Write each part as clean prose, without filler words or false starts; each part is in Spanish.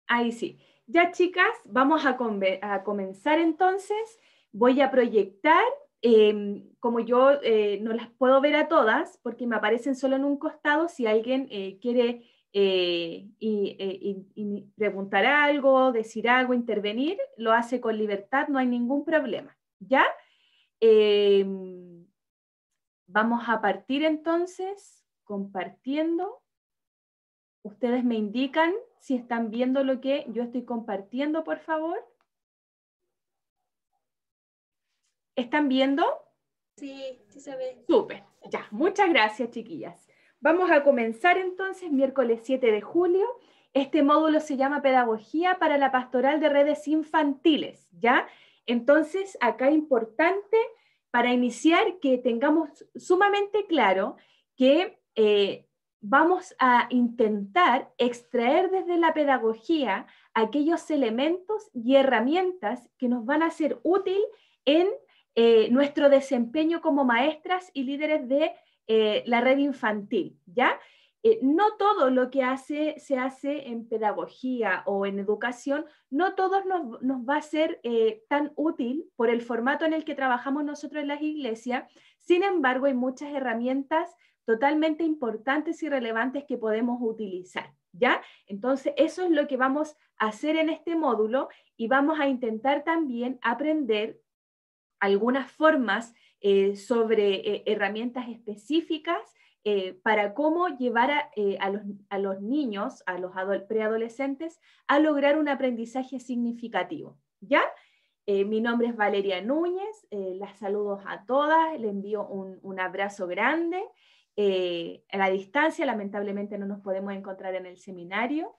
Ahí sí. Ya, chicas, vamos a comenzar entonces. Voy a proyectar, como yo no las puedo ver a todas, porque me aparecen solo en un costado, si alguien quiere y preguntar algo, decir algo, intervenir, lo hace con libertad, no hay ningún problema. ¿Ya? Eh, Vamos a partir entonces compartiendo. Ustedes me indican si están viendo lo que yo estoy compartiendo, por favor. ¿Están viendo? Sí, sí se ve. Súper. Ya, muchas gracias, chiquillas. Vamos a comenzar entonces miércoles 7 de julio. Este módulo se llama Pedagogía para la Pastoral de Redes Infantiles, ¿ya? Entonces, acá importante para iniciar que tengamos sumamente claro que vamos a intentar extraer desde la pedagogía aquellos elementos y herramientas que nos van a ser útil en nuestro desempeño como maestras y líderes de la red infantil, ¿ya? No todo lo que se hace en pedagogía o en educación, no todo nos va a ser tan útil por el formato en el que trabajamos nosotros en las iglesias. Sin embargo, hay muchas herramientas totalmente importantes y relevantes que podemos utilizar, ¿ya? Entonces, eso es lo que vamos a hacer en este módulo y vamos a intentar también aprender algunas formas sobre herramientas específicas para cómo llevar a los niños, a los preadolescentes, a lograr un aprendizaje significativo. ¿Ya? Mi nombre es Valeria Núñez, las saludo a todas, le envío un abrazo grande. A la distancia, lamentablemente no nos podemos encontrar en el seminario.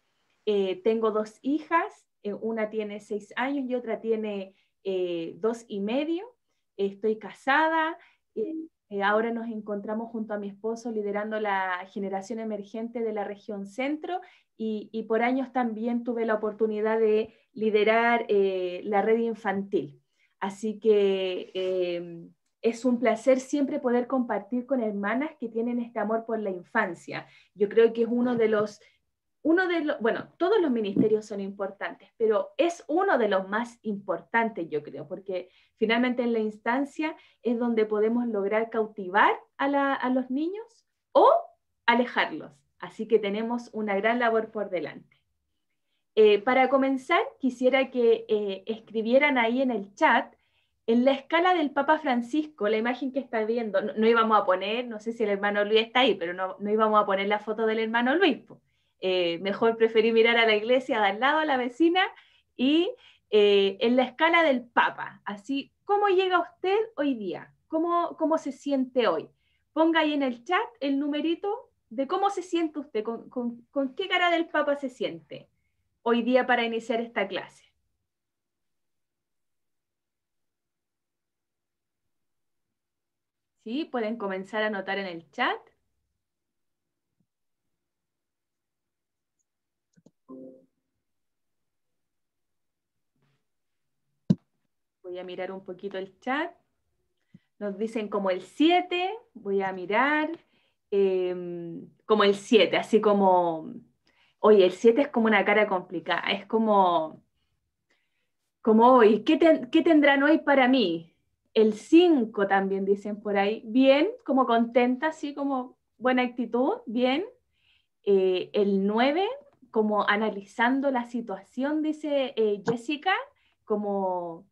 Tengo dos hijas, una tiene 6 años y otra tiene 2 y medio. Estoy casada, ahora nos encontramos junto a mi esposo liderando la generación emergente de la región centro y por años también tuve la oportunidad de liderar la red infantil. Así que es un placer siempre poder compartir con hermanas que tienen este amor por la infancia. Yo creo que es bueno, todos los ministerios son importantes, pero es uno de los más importantes, yo creo, porque finalmente en la instancia es donde podemos lograr cautivar a los niños o alejarlos. Así que tenemos una gran labor por delante. Para comenzar, quisiera que escribieran ahí en el chat, en la escala del Papa Francisco, la imagen que está viendo, no íbamos a poner, no sé si el hermano Luis está ahí, pero no íbamos a poner la foto del hermano Luis. Mejor preferí mirar a la iglesia de al lado, a la vecina, y en la escala del Papa, así, ¿cómo llega usted hoy día? ¿Cómo se siente hoy? Ponga ahí en el chat el numerito de cómo se siente usted, con qué cara del Papa se siente hoy día para iniciar esta clase. ¿Sí? Pueden comenzar a anotar en el chat. Voy a mirar un poquito el chat. Nos dicen como el 7, voy a mirar, como el 7, así como, oye, el 7 es como una cara complicada, es como hoy, ¿qué tendrán hoy para mí? El 5 también dicen por ahí, bien, como contenta, así como buena actitud, bien. El 9 como analizando la situación, dice Jessica, como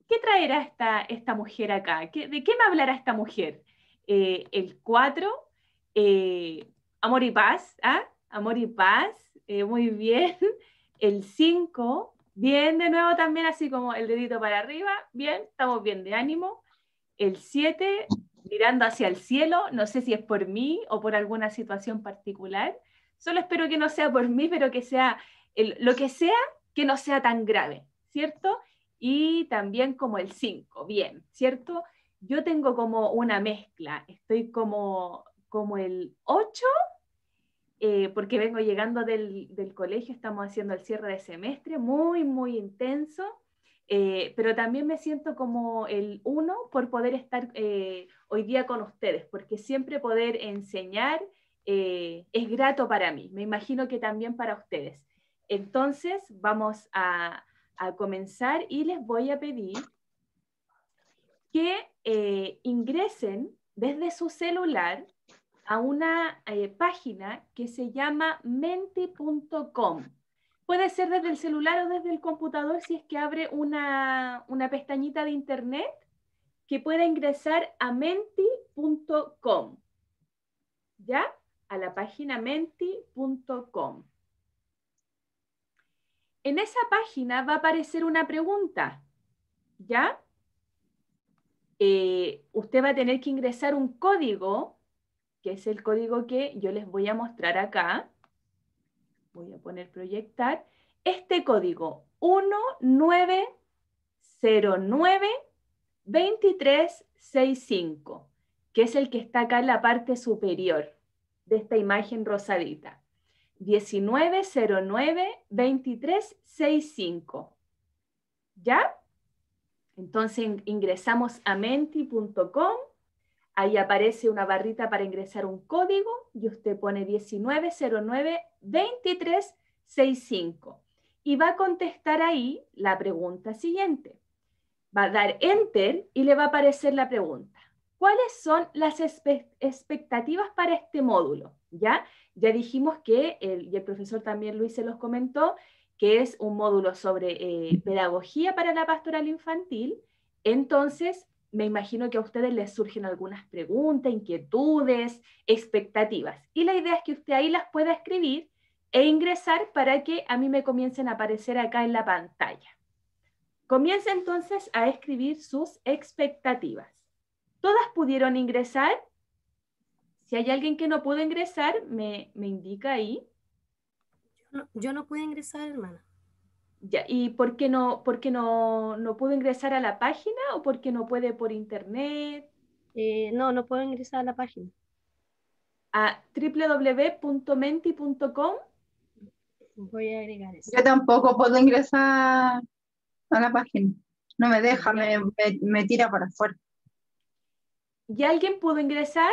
¿qué traerá esta mujer acá? ¿De qué me hablará esta mujer? El 4, amor y paz, ¿ah? Amor y paz, muy bien. El 5, bien de nuevo también, así como el dedito para arriba, bien, estamos bien de ánimo. El 7, mirando hacia el cielo, no sé si es por mí o por alguna situación particular. Solo espero que no sea por mí, pero que sea lo que sea, que no sea tan grave, ¿cierto? Y también como el 5, bien, ¿cierto? Yo tengo como una mezcla, estoy como el 8, porque vengo llegando del colegio, estamos haciendo el cierre de semestre, muy, muy intenso, pero también me siento como el 1 por poder estar hoy día con ustedes, porque siempre poder enseñar es grato para mí, me imagino que también para ustedes. Entonces vamos a comenzar y les voy a pedir que ingresen desde su celular a una página que se llama menti.com. Puede ser desde el celular o desde el computador si es que abre una pestañita de internet que pueda ingresar a menti.com. ¿Ya? A la página menti.com. En esa página va a aparecer una pregunta, ¿ya? Usted va a tener que ingresar un código, que es el código que yo les voy a mostrar acá. Voy a poner proyectar. Este código 1909-2365, que es el que está acá en la parte superior de esta imagen rosadita. 1909-2365. ¿Ya? Entonces ingresamos a menti.com, ahí aparece una barrita para ingresar un código y usted pone 1909-2365 y va a contestar ahí la pregunta siguiente. Va a dar Enter y le va a aparecer la pregunta. ¿Cuáles son las expectativas para este módulo? ¿Ya? Ya dijimos que, y el profesor también Luis se los comentó, que es un módulo sobre pedagogía para la pastoral infantil. Entonces, me imagino que a ustedes les surgen algunas preguntas, inquietudes, expectativas. Y la idea es que usted ahí las pueda escribir e ingresar para que a mí me comiencen a aparecer acá en la pantalla. Comienza entonces a escribir sus expectativas. ¿Todas pudieron ingresar? Si hay alguien que no pudo ingresar, me indica ahí. Yo no pude ingresar, hermana. Ya, ¿y por qué no pudo ingresar a la página o por qué no puede por internet? No puedo ingresar a la página. A www.menti.com. Voy a agregar eso. Yo tampoco puedo ingresar a la página. No me deja, me tira para afuera. ¿Y alguien pudo ingresar?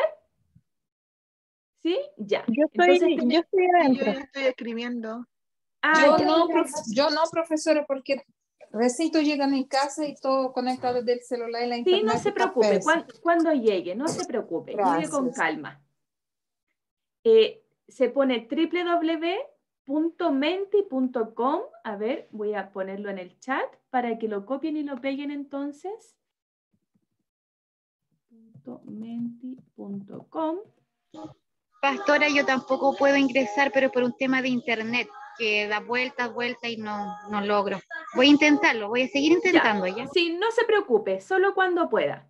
¿Sí? Ya. Yo estoy Y yo adentro. ya estoy escribiendo. Yo no, profesora, porque recién llegan a mi casa y todo conectado desde el celular y la internet. Sí, no se está preocupe. pésimo. Cuando llegue, no se preocupe. Llegue con Gracias. calma. Se pone www.menti.com. A ver, voy a ponerlo en el chat para que lo copien y lo peguen entonces. .menti.com. Pastora, yo tampoco puedo ingresar, pero por un tema de internet, que da vueltas y no logro. Voy a intentarlo, voy a seguir intentando, ¿ya? Sí, no se preocupe, solo cuando pueda.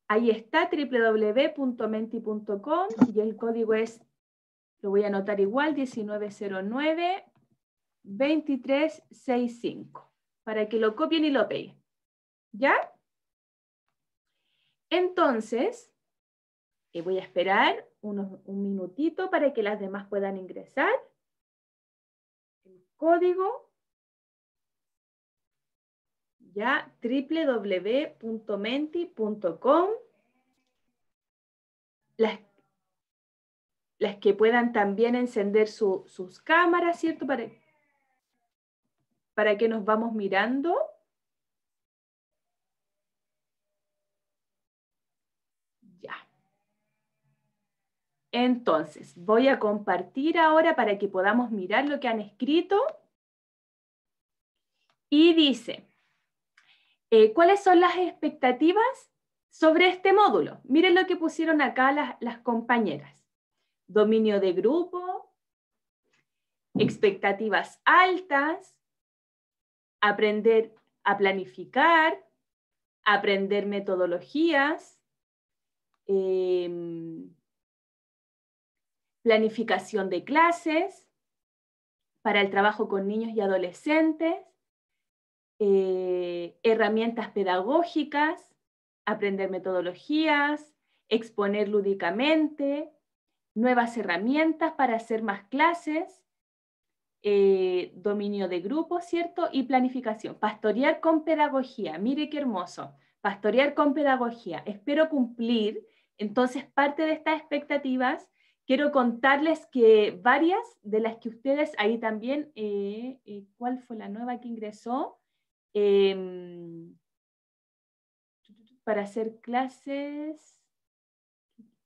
Ahí está www.menti.com y el código es, lo voy a anotar igual, 1909-2365, para que lo copien y lo peguen. ¿Ya? Entonces, voy a esperar un minutito para que las demás puedan ingresar. El código, ya, www.menti.com. Las que puedan también encender sus cámaras, ¿cierto? Para que nos vamos mirando. Ya. Entonces, voy a compartir ahora para que podamos mirar lo que han escrito. Y dice, ¿cuáles son las expectativas sobre este módulo? Miren lo que pusieron acá las compañeras. Dominio de grupo, expectativas altas, aprender a planificar, aprender metodologías, planificación de clases, para el trabajo con niños y adolescentes, herramientas pedagógicas, aprender metodologías, exponer lúdicamente, nuevas herramientas para hacer más clases, dominio de grupo, ¿cierto? Y planificación. Pastorear con pedagogía. Mire qué hermoso. Pastorear con pedagogía. Espero cumplir, entonces, parte de estas expectativas quiero contarles que varias de las que ustedes ahí también, ¿cuál fue la nueva que ingresó? Para hacer clases,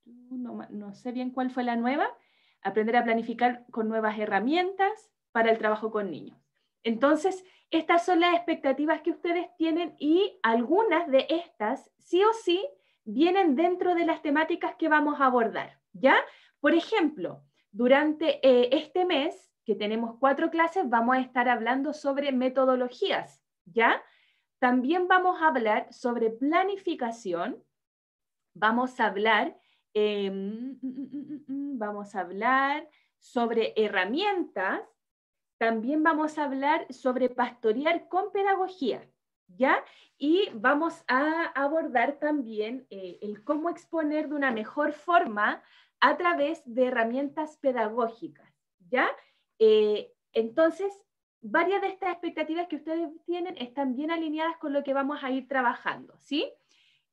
no sé bien cuál fue la nueva, aprender a planificar con nuevas herramientas para el trabajo con niños. Entonces, estas son las expectativas que ustedes tienen y algunas de estas, sí o sí, vienen dentro de las temáticas que vamos a abordar, ¿ya? Por ejemplo, durante este mes, que tenemos 4 clases, vamos a estar hablando sobre metodologías, ¿ya? También vamos a hablar sobre planificación, vamos a hablar sobre herramientas, también vamos a hablar sobre pastorear con pedagogía, ¿ya? Y vamos a abordar también el cómo exponer de una mejor forma a través de herramientas pedagógicas, ¿ya? Entonces, varias de estas expectativas que ustedes tienen están bien alineadas con lo que vamos a ir trabajando, ¿sí?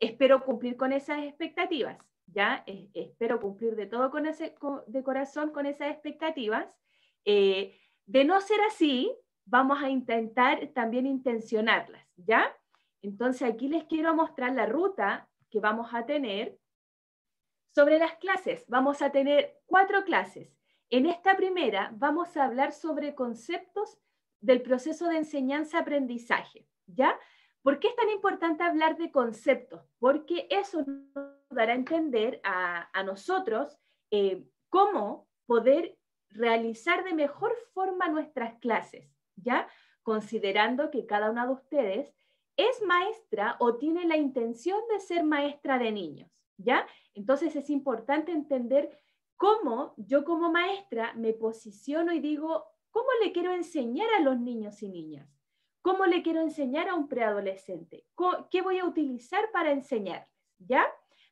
Espero cumplir con esas expectativas, ¿ya? Espero cumplir de todo de corazón con esas expectativas. De no ser así, vamos a intentar también intencionarlas, ¿ya? Entonces aquí les quiero mostrar la ruta que vamos a tener sobre las clases. Vamos a tener 4 clases. En esta primera vamos a hablar sobre conceptos del proceso de enseñanza-aprendizaje, ¿ya? ¿Por qué es tan importante hablar de conceptos? Porque eso nos dará a entender a nosotros cómo poder realizar de mejor forma nuestras clases, ¿ya? Considerando que cada una de ustedes es maestra o tiene la intención de ser maestra de niños, ¿ya? Entonces es importante entender cómo yo como maestra me posiciono y digo, ¿cómo le quiero enseñar a los niños y niñas? ¿Cómo le quiero enseñar a un preadolescente? ¿Qué voy a utilizar para enseñarles? ¿Ya?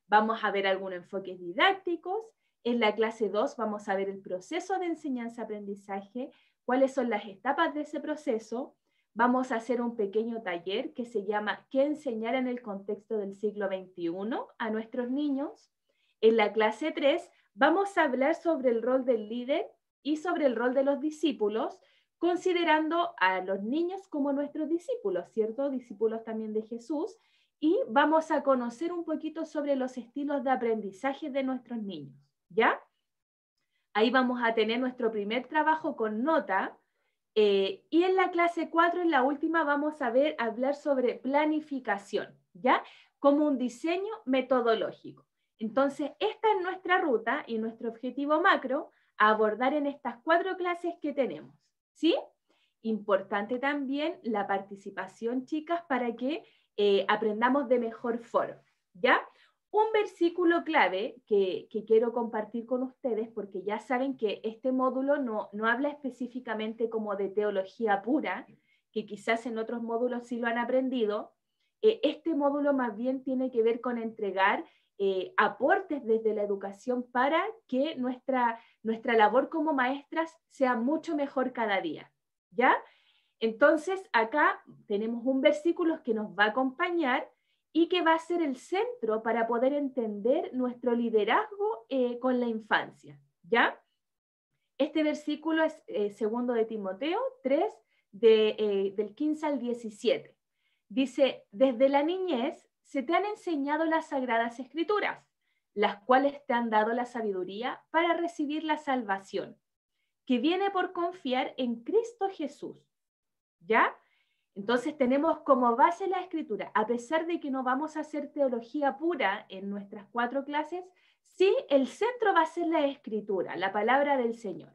Vamos a ver algunos enfoques didácticos. En la clase 2 vamos a ver el proceso de enseñanza-aprendizaje, cuáles son las etapas de ese proceso. Vamos a hacer un pequeño taller que se llama ¿Qué enseñar en el contexto del siglo XXI a nuestros niños? En la clase 3 vamos a hablar sobre el rol del líder y sobre el rol de los discípulos, considerando a los niños como nuestros discípulos, ¿cierto? Discípulos también de Jesús. Y vamos a conocer un poquito sobre los estilos de aprendizaje de nuestros niños, ¿ya? Ahí vamos a tener nuestro primer trabajo con nota. Y en la clase 4, en la última, vamos a hablar sobre planificación, ¿ya? Como un diseño metodológico. Entonces, esta es nuestra ruta y nuestro objetivo macro a abordar en estas 4 clases que tenemos, ¿sí? Importante también la participación, chicas, para que aprendamos de mejor forma, ¿ya? Un versículo clave que quiero compartir con ustedes, porque ya saben que este módulo no habla específicamente como de teología pura, que quizás en otros módulos sí lo han aprendido. Este módulo más bien tiene que ver con entregar aportes desde la educación para que nuestra labor como maestras sea mucho mejor cada día, ¿ya? Entonces, acá tenemos un versículo que nos va a acompañar y que va a ser el centro para poder entender nuestro liderazgo con la infancia, ¿ya? Este versículo es 2 de Timoteo 3, del 15 al 17. Dice, desde la niñez se te han enseñado las sagradas escrituras, las cuales te han dado la sabiduría para recibir la salvación, que viene por confiar en Cristo Jesús, ¿ya? Entonces tenemos como base la escritura, a pesar de que no vamos a hacer teología pura en nuestras 4 clases, sí, el centro va a ser la escritura, la palabra del Señor.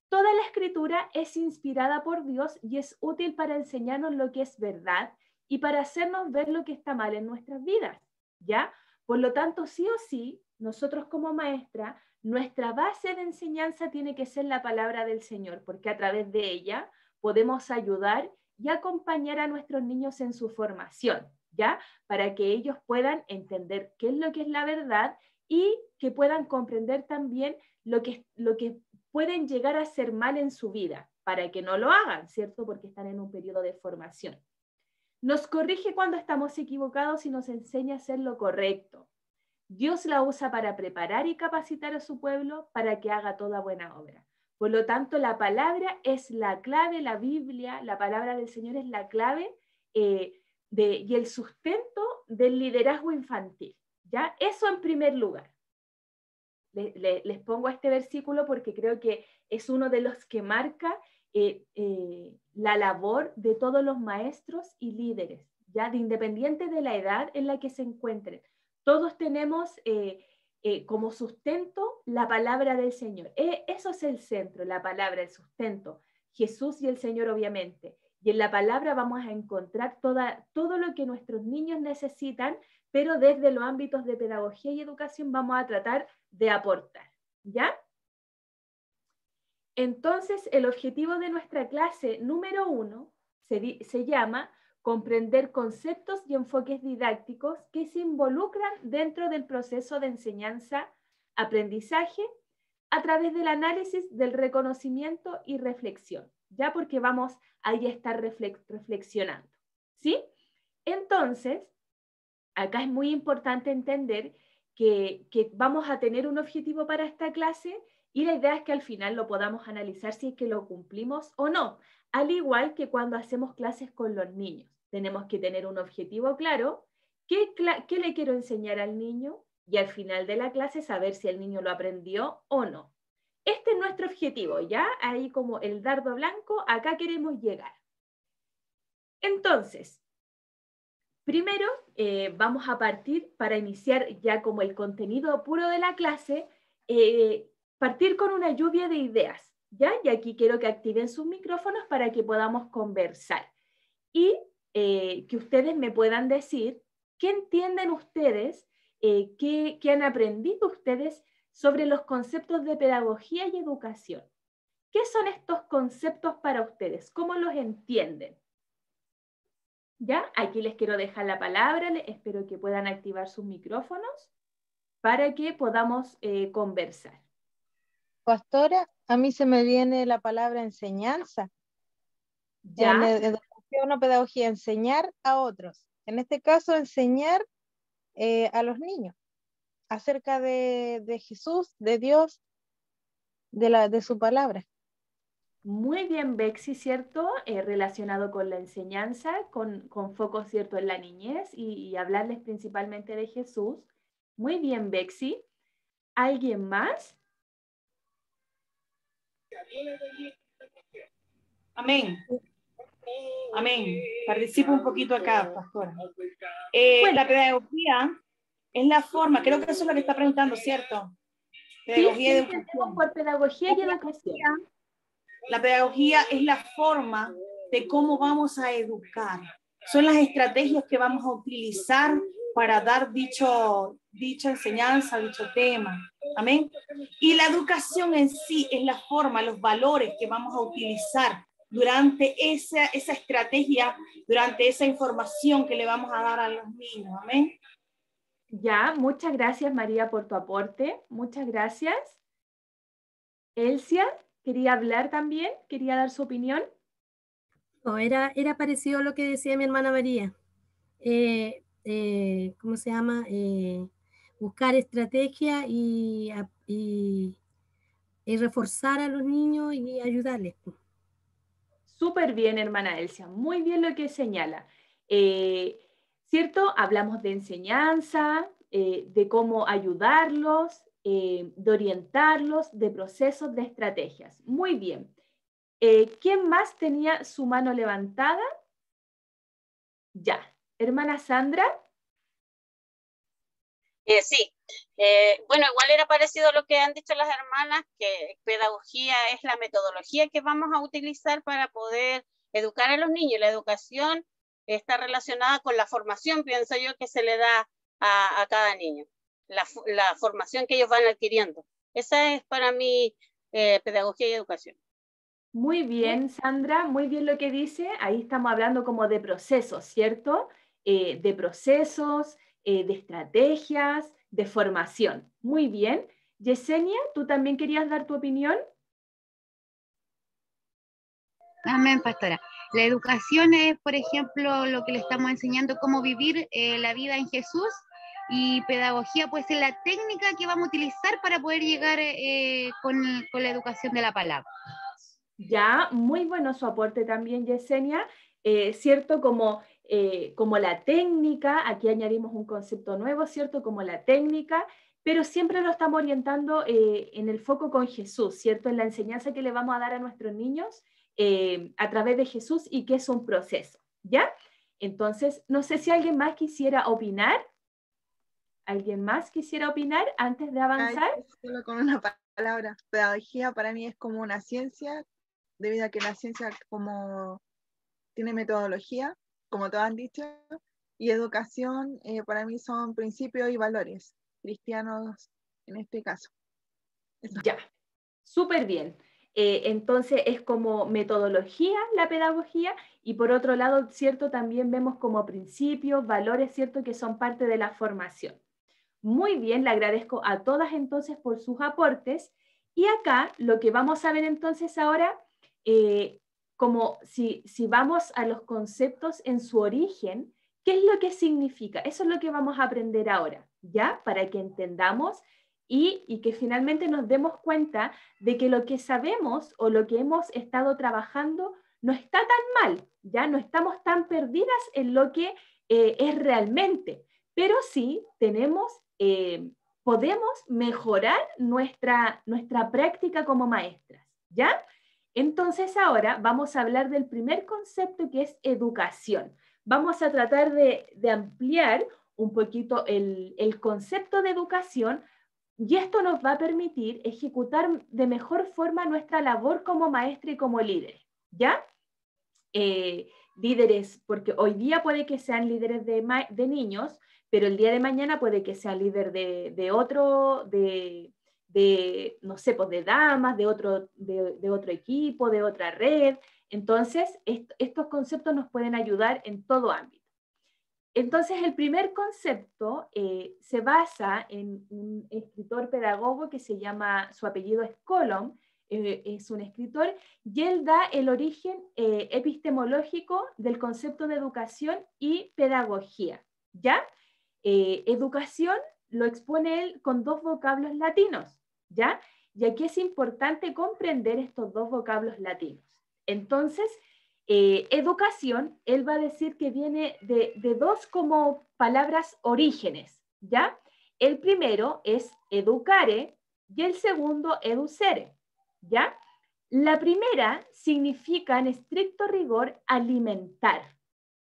Toda la escritura es inspirada por Dios y es útil para enseñarnos lo que es verdad y para hacernos ver lo que está mal en nuestras vidas, ¿ya? Por lo tanto, sí o sí, nosotros como maestra, nuestra base de enseñanza tiene que ser la palabra del Señor, porque a través de ella podemos ayudar y acompañar a nuestros niños en su formación, ¿ya? Para que ellos puedan entender qué es lo que es la verdad y que puedan comprender también lo que pueden llegar a ser mal en su vida, para que no lo hagan, ¿cierto? Porque están en un periodo de formación. Nos corrige cuando estamos equivocados y nos enseña a hacer lo correcto. Dios la usa para preparar y capacitar a su pueblo para que haga toda buena obra. Por lo tanto, la palabra es la clave, la Biblia, la palabra del Señor es la clave y el sustento del liderazgo infantil. ¿Ya? Eso en primer lugar. Les pongo este versículo porque creo que es uno de los que marca la labor de todos los maestros y líderes, ya de independiente de la edad en la que se encuentren. Todos tenemos como sustento la palabra del Señor. Eso es el centro, la palabra, el sustento. Jesús y el Señor, obviamente. Y en la palabra vamos a encontrar todo lo que nuestros niños necesitan, pero desde los ámbitos de pedagogía y educación vamos a tratar de aportar, ¿ya? Entonces, el objetivo de nuestra clase número 1 se llama comprender conceptos y enfoques didácticos que se involucran dentro del proceso de enseñanza-aprendizaje a través del análisis del reconocimiento y reflexión, ya porque vamos ahí a estar reflexionando, ¿sí? Entonces, acá es muy importante entender que vamos a tener un objetivo para esta clase y la idea es que al final lo podamos analizar si es que lo cumplimos o no, al igual que cuando hacemos clases con los niños. Tenemos que tener un objetivo claro, qué le quiero enseñar al niño y al final de la clase saber si el niño lo aprendió o no. Este es nuestro objetivo, ¿ya? Ahí como el dardo blanco, acá queremos llegar. Entonces, primero vamos a partir para iniciar ya como el contenido puro de la clase, partir con una lluvia de ideas, ¿ya? Y aquí quiero que activen sus micrófonos para que podamos conversar. Y que ustedes me puedan decir qué entienden ustedes, qué han aprendido ustedes sobre los conceptos de pedagogía y educación. ¿Qué son estos conceptos para ustedes? ¿Cómo los entienden? ¿Ya? Aquí les quiero dejar la palabra, espero que puedan activar sus micrófonos para que podamos conversar. Pastora, a mí se me viene la palabra enseñanza. ¿Ya? En educación o pedagogía, enseñar a otros. En este caso, enseñar a los niños acerca de Jesús, de Dios, de su palabra. Muy bien, Bexi, ¿cierto? Relacionado con la enseñanza, con foco, ¿cierto?, en la niñez y hablarles principalmente de Jesús. Muy bien, Bexi. ¿Alguien más? Amén. Amén. Participo un poquito acá, pastora. La pedagogía es la forma, creo que eso es lo que está preguntando, ¿cierto? Pedagogía y educación. Por pedagogía y educación. La pedagogía es la forma de cómo vamos a educar. Son las estrategias que vamos a utilizar para dar dicha enseñanza, dicho tema. Amén. Y la educación en sí es la forma, los valores que vamos a utilizar durante esa estrategia, durante esa información que le vamos a dar a los niños. Amén. Ya, muchas gracias, María, por tu aporte. Muchas gracias. Elsia, ¿quería hablar también? ¿Quería dar su opinión? No, era parecido a lo que decía mi hermana María. ¿Cómo se llama? Buscar estrategia y reforzar a los niños y ayudarles. Súper bien, hermana Elsia, muy bien lo que señala. ¿Cierto? Hablamos de enseñanza, de cómo ayudarlos, de orientarlos, de procesos, de estrategias. Muy bien. ¿Quién más tenía su mano levantada? Ya. Hermana Sandra. Sí. Bueno, igual era parecido a lo que han dicho las hermanas, que pedagogía es la metodología que vamos a utilizar para poder educar a los niños. La educación está relacionada con la formación, pienso yo, que se le da a cada niño, la formación que ellos van adquiriendo. Esa es para mí pedagogía y educación. Muy bien, Sandra, muy bien lo que dice. Ahí estamos hablando como de procesos, ¿cierto? De procesos, de estrategias, de formación. Muy bien. Yesenia, ¿tú también querías dar tu opinión? Amén, pastora. La educación es, por ejemplo, lo que le estamos enseñando, cómo vivir la vida en Jesús y pedagogía puede ser la técnica que vamos a utilizar para poder llegar con la educación de la palabra. Ya, muy bueno su aporte también, Yesenia, ¿cierto? Como la técnica, aquí añadimos un concepto nuevo, ¿cierto? Como la técnica, pero siempre lo estamos orientando en el foco con Jesús, ¿cierto? En la enseñanza que le vamos a dar a nuestros niños a través de Jesús y que es un proceso, ¿ya? Entonces, no sé si alguien más quisiera opinar. ¿Alguien más quisiera opinar antes de avanzar? Ay, solo con una palabra. Pedagogía para mí es como una ciencia, debido a que la ciencia como tiene metodología, como todos han dicho, y educación para mí son principios y valores cristianos en este caso. Eso. Ya, súper bien. Entonces es como metodología la pedagogía y por otro lado, ¿cierto? También vemos como principios, valores, ¿cierto? Que son parte de la formación. Muy bien, le agradezco a todas entonces por sus aportes. Y acá lo que vamos a ver entonces ahora, como si vamos a los conceptos en su origen, ¿qué es lo que significa? Eso es lo que vamos a aprender ahora, ¿ya? Para que entendamos y que finalmente nos demos cuenta de que lo que sabemos o lo que hemos estado trabajando no está tan mal, ¿ya? No estamos tan perdidas en lo que es realmente, pero sí podemos mejorar nuestra práctica como maestras, ¿ya? Entonces ahora vamos a hablar del primer concepto que es educación. Vamos a tratar de ampliar un poquito el concepto de educación y esto nos va a permitir ejecutar de mejor forma nuestra labor como maestra y como líderes, ¿ya? Líderes, porque hoy día puede que sean líderes de niños, pero el día de mañana puede que sea líder de otro, no sé, pues de damas, de otro equipo, de otra red. Entonces, estos conceptos nos pueden ayudar en todo ámbito. Entonces, el primer concepto se basa en un escritor pedagogo que se llama, su apellido es Colom, es un escritor, y él da el origen epistemológico del concepto de educación y pedagogía, ¿ya? Educación lo expone él con dos vocablos latinos, ¿ya? Y aquí es importante comprender estos dos vocablos latinos. Entonces, educación, él va a decir que viene de dos como palabras orígenes, ¿ya? El primero es educare y el segundo educere, ¿ya? La primera significa en estricto rigor alimentar,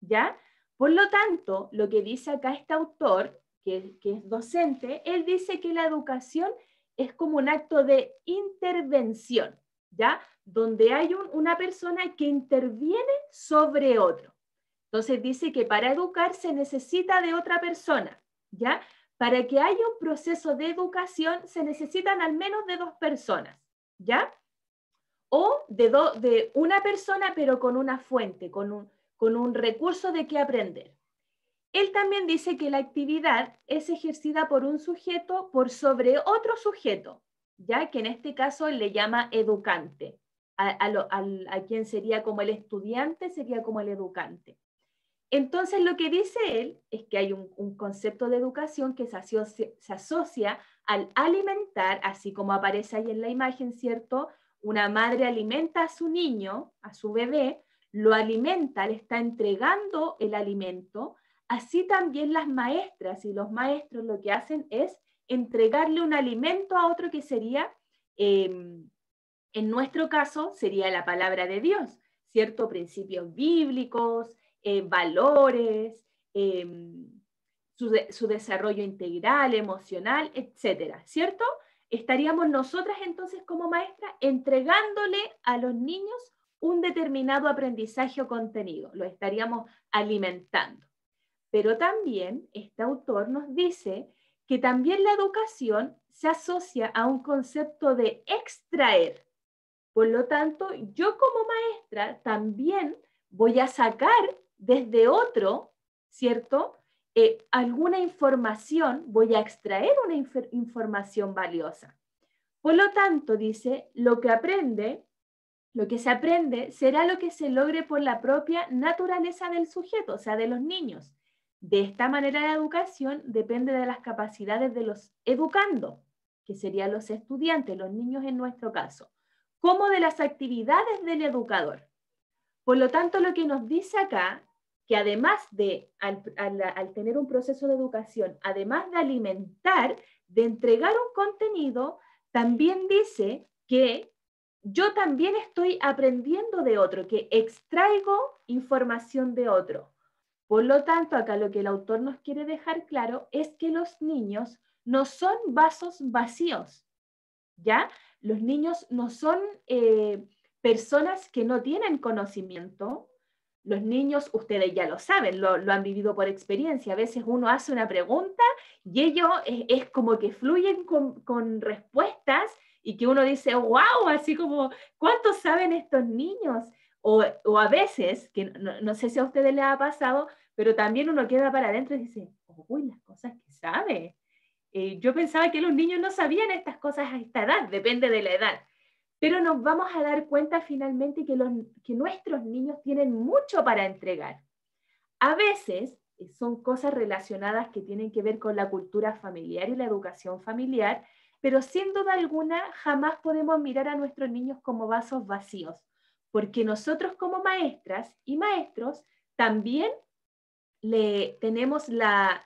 ¿ya? Por lo tanto, lo que dice acá este autor, que es docente, él dice que la educación es como un acto de intervención, ¿ya? Donde hay una persona que interviene sobre otro. Entonces dice que para educar se necesita de otra persona, ¿ya? Para que haya un proceso de educación se necesitan al menos de dos personas, ¿ya? O de una persona pero con una fuente, con un recurso de qué aprender. Él también dice que la actividad es ejercida por un sujeto por sobre otro sujeto, ya que en este caso él le llama educante. A quien sería como el estudiante sería como el educante. Entonces lo que dice él es que hay un concepto de educación que se asocia al alimentar, así como aparece ahí en la imagen, ¿cierto? Una madre alimenta a su niño, a su bebé, lo alimenta, le está entregando el alimento. Así también las maestras y los maestros lo que hacen es entregarle un alimento a otro que sería, en nuestro caso, sería la palabra de Dios, ¿cierto? Principios bíblicos, valores, su desarrollo integral, emocional, etcétera, ¿cierto? Estaríamos nosotras entonces como maestras entregándole a los niños un determinado aprendizaje o contenido, lo estaríamos alimentando. Pero también este autor nos dice que también la educación se asocia a un concepto de extraer. Por lo tanto, yo como maestra también voy a sacar desde otro, ¿cierto? Alguna información, voy a extraer una información valiosa. Por lo tanto, dice, lo que se aprende será lo que se logre por la propia naturaleza del sujeto, o sea, de los niños. De esta manera la educación depende de las capacidades de los educandos, que serían los estudiantes, los niños en nuestro caso, como de las actividades del educador. Por lo tanto, lo que nos dice acá, que además de, al tener un proceso de educación, además de alimentar, de entregar un contenido, también dice que yo también estoy aprendiendo de otro, que extraigo información de otro. Por lo tanto, acá lo que el autor nos quiere dejar claro es que los niños no son vasos vacíos, ¿ya? Los niños no son personas que no tienen conocimiento. Los niños, ustedes ya lo saben, lo han vivido por experiencia. A veces uno hace una pregunta y ellos es como que fluyen con respuestas y que uno dice, wow, así como, ¿cuánto saben estos niños? O a veces, que no sé si a ustedes les ha pasado, pero también uno queda para adentro y dice, uy, las cosas que sabe. Yo pensaba que los niños no sabían estas cosas a esta edad, depende de la edad. Pero nos vamos a dar cuenta finalmente que nuestros niños tienen mucho para entregar. A veces son cosas relacionadas que tienen que ver con la cultura familiar y la educación familiar, pero sin duda alguna jamás podemos mirar a nuestros niños como vasos vacíos, porque nosotros como maestras y maestros también tenemos la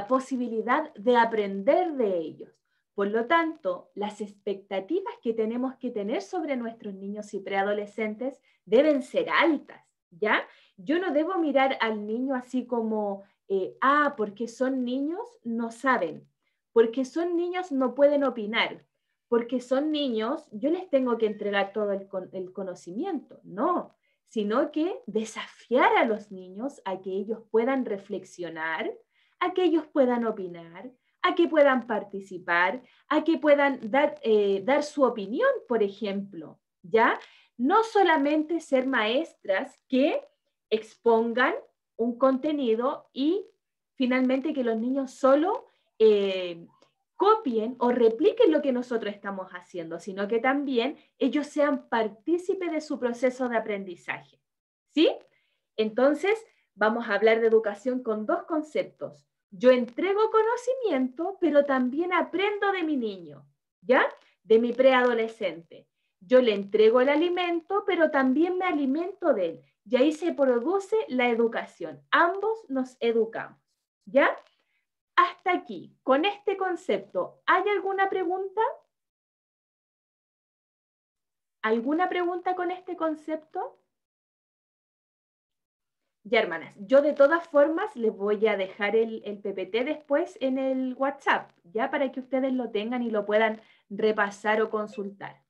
posibilidad de aprender de ellos. Por lo tanto, las expectativas que tenemos que tener sobre nuestros niños y preadolescentes deben ser altas, ¿ya? Yo no debo mirar al niño así como, porque son niños no saben, porque son niños no pueden opinar, porque son niños yo les tengo que entregar todo el conocimiento, no, sino que desafiar a los niños a que ellos puedan reflexionar, a que ellos puedan opinar, a que puedan participar, a que puedan dar su opinión, por ejemplo, ¿ya? No solamente ser maestras que expongan un contenido y finalmente que los niños solo copien o repliquen lo que nosotros estamos haciendo, sino que también ellos sean partícipes de su proceso de aprendizaje, ¿sí? Entonces, vamos a hablar de educación con dos conceptos. Yo entrego conocimiento, pero también aprendo de mi niño, ¿ya? De mi preadolescente. Yo le entrego el alimento, pero también me alimento de él. Y ahí se produce la educación. Ambos nos educamos, ¿ya? Hasta aquí, con este concepto, ¿hay alguna pregunta? ¿Alguna pregunta con este concepto? Ya, hermanas, yo de todas formas les voy a dejar el PPT después en el WhatsApp, ya para que ustedes lo tengan y lo puedan repasar o consultar.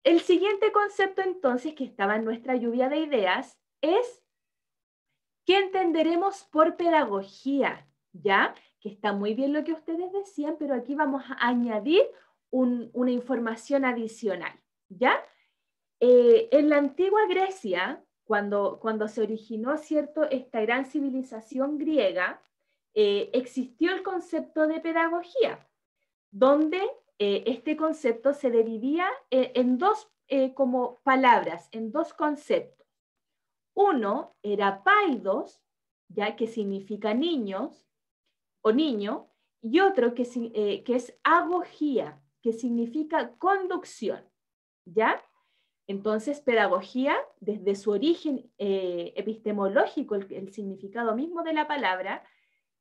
El siguiente concepto entonces que estaba en nuestra lluvia de ideas es ¿qué entenderemos por pedagogía? ¿Ya? Que está muy bien lo que ustedes decían, pero aquí vamos a añadir una información adicional, ¿ya? En la antigua Grecia, cuando se originó, ¿cierto?, esta gran civilización griega, existió el concepto de pedagogía, donde este concepto se dividía en dos como palabras, en dos conceptos. Uno era paidos, ya que significa niños o niño, y otro que es agogía, que significa conducción, ¿ya? Entonces, pedagogía, desde su origen epistemológico, el significado mismo de la palabra,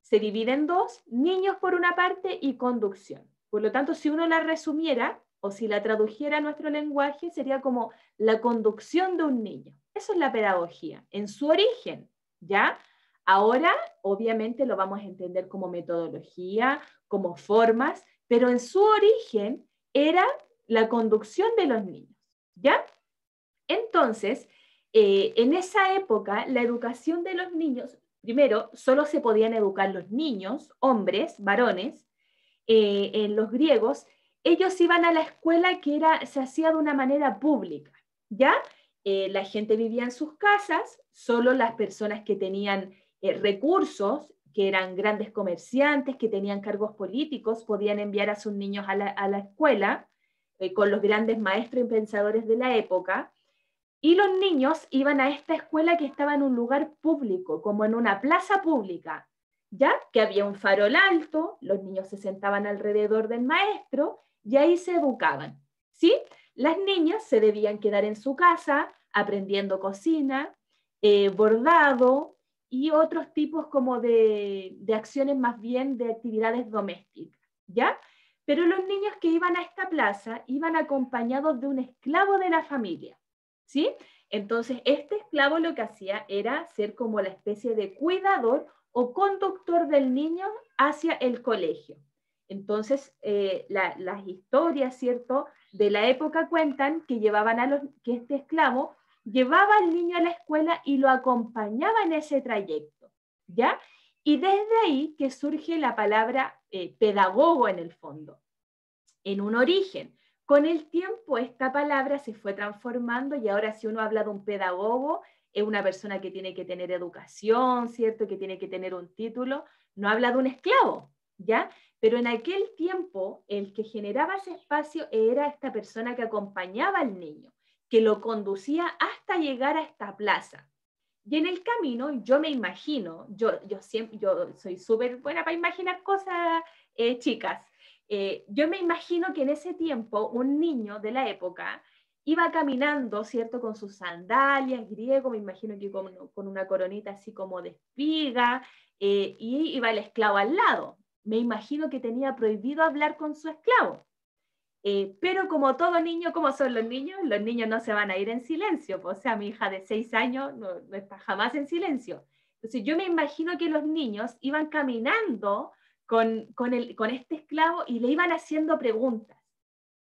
se divide en dos, niños por una parte y conducción. Por lo tanto, si uno la resumiera o si la tradujera a nuestro lenguaje, sería como la conducción de un niño. Eso es la pedagogía, en su origen, ¿ya? Ahora, obviamente, lo vamos a entender como metodología, como formas, pero en su origen era la conducción de los niños, ¿ya? Entonces, en esa época, la educación de los niños, primero, solo se podían educar los niños, hombres, varones, en los griegos, ellos iban a la escuela que se hacía de una manera pública, ¿ya? La gente vivía en sus casas, solo las personas que tenían recursos, que eran grandes comerciantes, que tenían cargos políticos, podían enviar a sus niños a la escuela, con los grandes maestros y pensadores de la época. Y los niños iban a esta escuela que estaba en un lugar público, como en una plaza pública, ¿ya? Que había un farol alto, los niños se sentaban alrededor del maestro y ahí se educaban, ¿sí? Las niñas se debían quedar en su casa aprendiendo cocina, bordado y otros tipos como de acciones más bien de actividades domésticas, ¿ya? Pero los niños que iban a esta plaza iban acompañados de un esclavo de la familia, ¿sí? Entonces, este esclavo lo que hacía era ser como la especie de cuidador o conductor del niño hacia el colegio. Entonces, las historias, ¿cierto?, de la época cuentan que que este esclavo llevaba al niño a la escuela y lo acompañaba en ese trayecto, ¿ya? Y desde ahí que surge la palabra pedagogo en el fondo, en un origen. Con el tiempo esta palabra se fue transformando y ahora si uno habla de un pedagogo, es una persona que tiene que tener educación, ¿cierto? Que tiene que tener un título, no habla de un esclavo, ¿ya? Pero en aquel tiempo el que generaba ese espacio era esta persona que acompañaba al niño, que lo conducía hasta llegar a esta plaza. Y en el camino yo me imagino, yo soy súper buena para imaginar cosas chicas, yo me imagino que en ese tiempo un niño de la época iba caminando, ¿cierto? Con sus sandalias griego, me imagino que con una coronita así como de espiga, y iba el esclavo al lado. Me imagino que tenía prohibido hablar con su esclavo. Pero como todo niño, ¿cómo son los niños? Los niños no se van a ir en silencio. O sea, mi hija de 6 años no está jamás en silencio. Entonces yo me imagino que los niños iban caminando con este esclavo y le iban haciendo preguntas.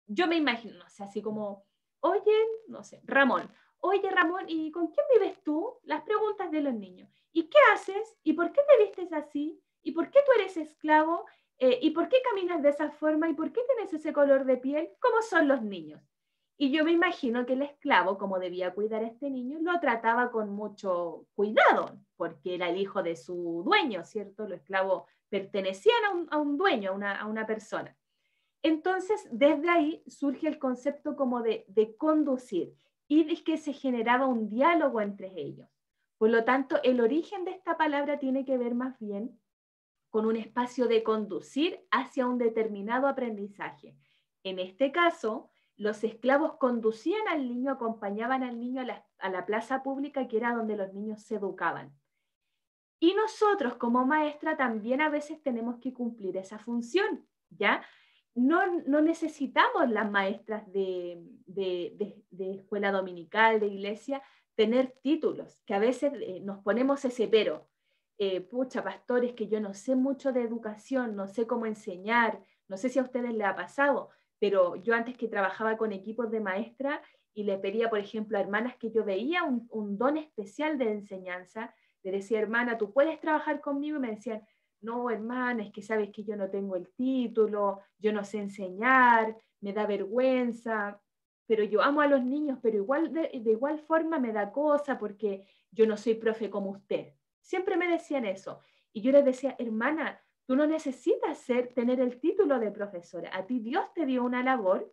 Yo me imagino, no sé, así como, oye, no sé, Ramón, oye Ramón, ¿y con quién vives tú? Las preguntas de los niños. ¿Y qué haces? ¿Y por qué te vistes así? ¿Y por qué tú eres esclavo? ¿Y por qué caminas de esa forma? ¿Y por qué tienes ese color de piel? ¿Cómo son los niños? Y yo me imagino que el esclavo, como debía cuidar a este niño, lo trataba con mucho cuidado, porque era el hijo de su dueño, ¿cierto? Los esclavos pertenecían a un dueño, a una persona. Entonces, desde ahí surge el concepto como de conducir y de que se generaba un diálogo entre ellos. Por lo tanto, el origen de esta palabra tiene que ver más bien con un espacio de conducir hacia un determinado aprendizaje. En este caso, los esclavos conducían al niño, acompañaban al niño a la plaza pública, que era donde los niños se educaban. Y nosotros como maestra también a veces tenemos que cumplir esa función, ¿ya? No necesitamos las maestras de escuela dominical, de iglesia, tener títulos, que a veces nos ponemos ese pero. Pucha, pastores, que yo no sé mucho de educación, no sé cómo enseñar, no sé si a ustedes les ha pasado, pero yo antes que trabajaba con equipos de maestra y le pedía, por ejemplo, a hermanas que yo veía un don especial de enseñanza, le decía, hermana, ¿tú puedes trabajar conmigo? Y me decían, no, hermana, es que sabes que yo no tengo el título, yo no sé enseñar, me da vergüenza, pero yo amo a los niños, pero igual de igual forma me da cosa porque yo no soy profe como usted. Siempre me decían eso. Y yo les decía, hermana, tú no necesitas tener el título de profesora. A ti Dios te dio una labor.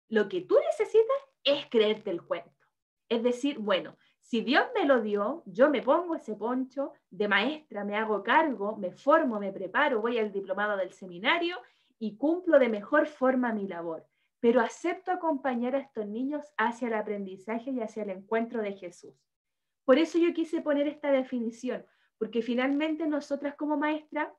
Lo que tú necesitas es creerte el cuento. Es decir, bueno, si Dios me lo dio, yo me pongo ese poncho de maestra, me hago cargo, me formo, me preparo, voy al diplomado del seminario y cumplo de mejor forma mi labor. Pero acepto acompañar a estos niños hacia el aprendizaje y hacia el encuentro de Jesús. Por eso yo quise poner esta definición, porque finalmente nosotras como maestras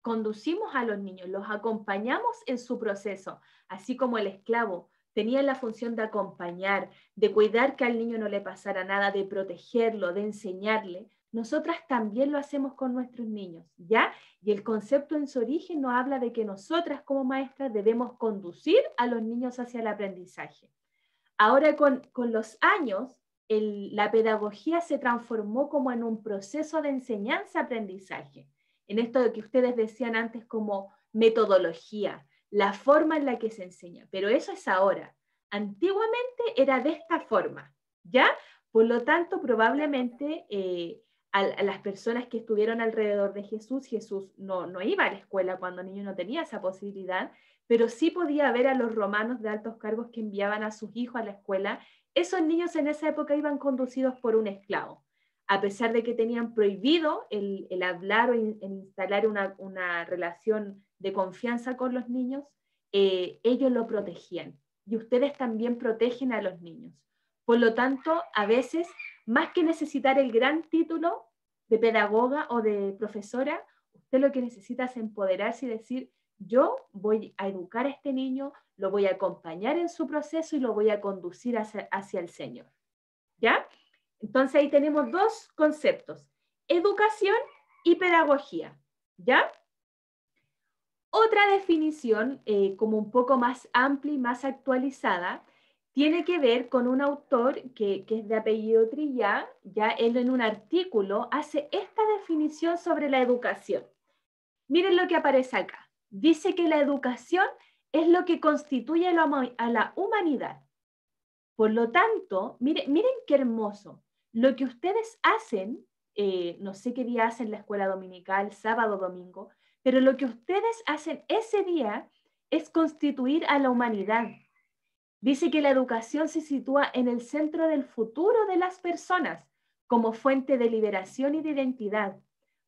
conducimos a los niños, los acompañamos en su proceso, así como el esclavo tenía la función de acompañar, de cuidar que al niño no le pasara nada, de protegerlo, de enseñarle. Nosotras también lo hacemos con nuestros niños, ¿ya? Y el concepto en su origen nos habla de que nosotras como maestras debemos conducir a los niños hacia el aprendizaje. Ahora con los años, la pedagogía se transformó como en un proceso de enseñanza-aprendizaje. En esto de que ustedes decían antes como metodología, la forma en la que se enseña, pero eso es ahora. Antiguamente era de esta forma, ¿ya? Por lo tanto, probablemente a las personas que estuvieron alrededor de Jesús no iba a la escuela cuando el niño no tenía esa posibilidad, pero sí podía ver a los romanos de altos cargos que enviaban a sus hijos a la escuela esos niños en esa época iban conducidos por un esclavo. A pesar de que tenían prohibido el hablar o instalar una relación de confianza con los niños, ellos lo protegían. Y ustedes también protegen a los niños. Por lo tanto, a veces, más que necesitar el gran título de pedagoga o de profesora, usted lo que necesita es empoderarse y decir, yo voy a educar a este niño, lo voy a acompañar en su proceso y lo voy a conducir hacia el Señor. ¿Ya? Entonces ahí tenemos dos conceptos, educación y pedagogía. ¿Ya? Otra definición, como un poco más amplia y más actualizada, tiene que ver con un autor que es de apellido Trillá, ya él en un artículo hace esta definición sobre la educación. Miren lo que aparece acá. Dice que la educación es lo que constituye a la humanidad. Por lo tanto, miren qué hermoso. Lo que ustedes hacen, no sé qué día hacen la escuela dominical, sábado, domingo, pero lo que ustedes hacen ese día es constituir a la humanidad. Dice que la educación se sitúa en el centro del futuro de las personas como fuente de liberación y de identidad.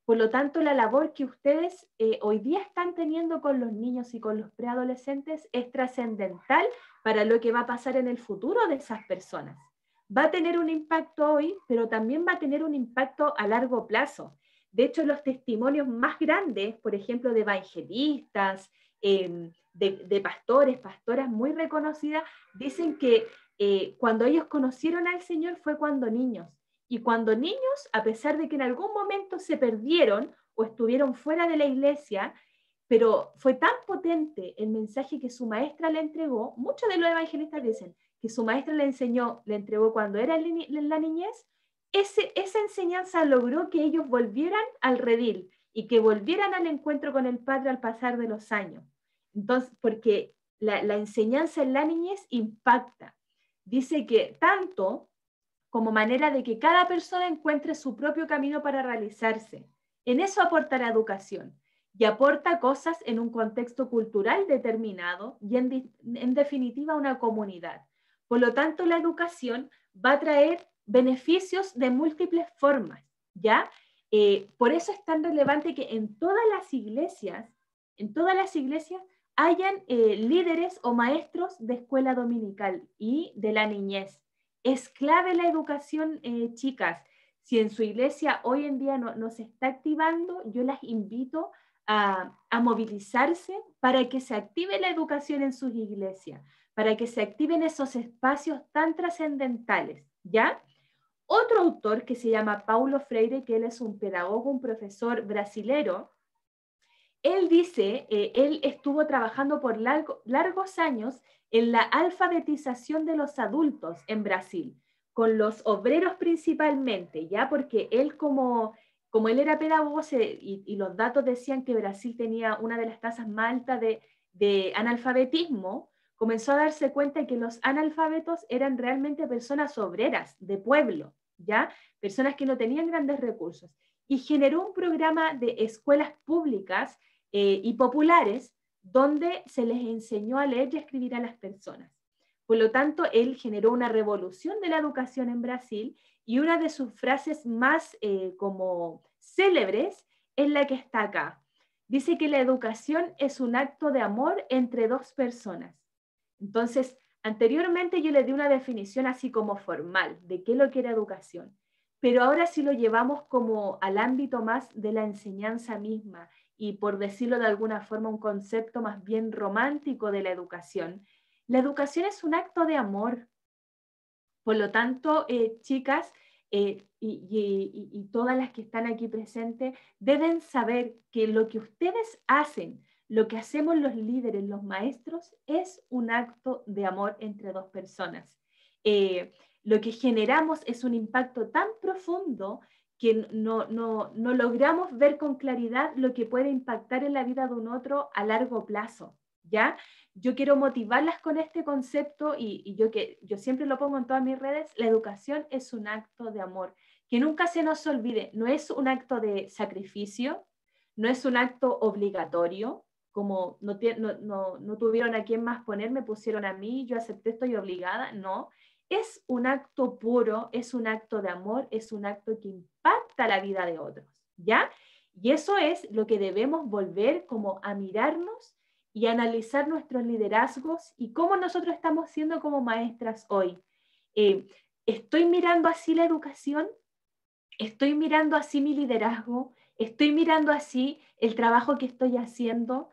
Por lo tanto, la labor que ustedes hoy día están teniendo con los niños y con los preadolescentes es trascendental para lo que va a pasar en el futuro de esas personas. Va a tener un impacto hoy, pero también va a tener un impacto a largo plazo. De hecho, los testimonios más grandes, por ejemplo, de evangelistas, de pastores, pastoras muy reconocidas, dicen que cuando ellos conocieron al Señor fue cuando niños. Y cuando niños, a pesar de que en algún momento se perdieron o estuvieron fuera de la iglesia, pero fue tan potente el mensaje que su maestra le entregó, muchos de los evangelistas dicen que su maestra le entregó cuando era en la niñez, esa enseñanza logró que ellos volvieran al redil y que volvieran al encuentro con el Padre al pasar de los años. Entonces, porque la enseñanza en la niñez impacta. Dice que tanto como manera de que cada persona encuentre su propio camino para realizarse. En eso aporta la educación y aporta cosas en un contexto cultural determinado y en definitiva una comunidad. Por lo tanto, la educación va a traer beneficios de múltiples formas, ¿ya? Por eso es tan relevante que en todas las iglesias hayan líderes o maestros de escuela dominical y de la niñez. Es clave la educación, chicas. Si en su iglesia hoy en día no se está activando, yo las invito a movilizarse para que se active la educación en sus iglesias, para que se activen esos espacios tan trascendentales, ¿ya? Otro autor que se llama Paulo Freire, que él es un pedagogo, un profesor brasilero, él dice, él estuvo trabajando por largos años en la alfabetización de los adultos en Brasil, con los obreros principalmente, ¿ya? Porque él como él era pedagogo y los datos decían que Brasil tenía una de las tasas más altas de analfabetismo, comenzó a darse cuenta de que los analfabetos eran realmente personas obreras de pueblo, ¿ya? Personas que no tenían grandes recursos. Y generó un programa de escuelas públicas y populares donde se les enseñó a leer y a escribir a las personas. Por lo tanto, él generó una revolución de la educación en Brasil y una de sus frases más como célebres es la que está acá. Dice que la educación es un acto de amor entre dos personas. Entonces, anteriormente yo le di una definición así como formal de qué es lo que era educación, pero ahora sí lo llevamos como al ámbito más de la enseñanza misma y, por decirlo de alguna forma, un concepto más bien romántico de la educación. La educación es un acto de amor. Por lo tanto, chicas, y todas las que están aquí presentes, deben saber que lo que ustedes hacen, lo que hacemos los líderes, los maestros, es un acto de amor entre dos personas. Lo que generamos es un impacto tan profundo que no logramos ver con claridad lo que puede impactar en la vida de un otro a largo plazo, ¿ya? Yo quiero motivarlas con este concepto y yo siempre lo pongo en todas mis redes, la educación es un acto de amor. Que nunca se nos olvide, no es un acto de sacrificio, no es un acto obligatorio, como no tuvieron a quién más poner, me pusieron a mí, yo acepté, estoy obligada, no. es un acto puro, es un acto de amor, es un acto que impacta la vida de otros, ¿ya? Y eso es lo que debemos volver como a mirarnos y analizar nuestros liderazgos y cómo nosotros estamos siendo como maestras hoy. ¿Estoy mirando así la educación? ¿Estoy mirando así mi liderazgo? ¿Estoy mirando así el trabajo que estoy haciendo?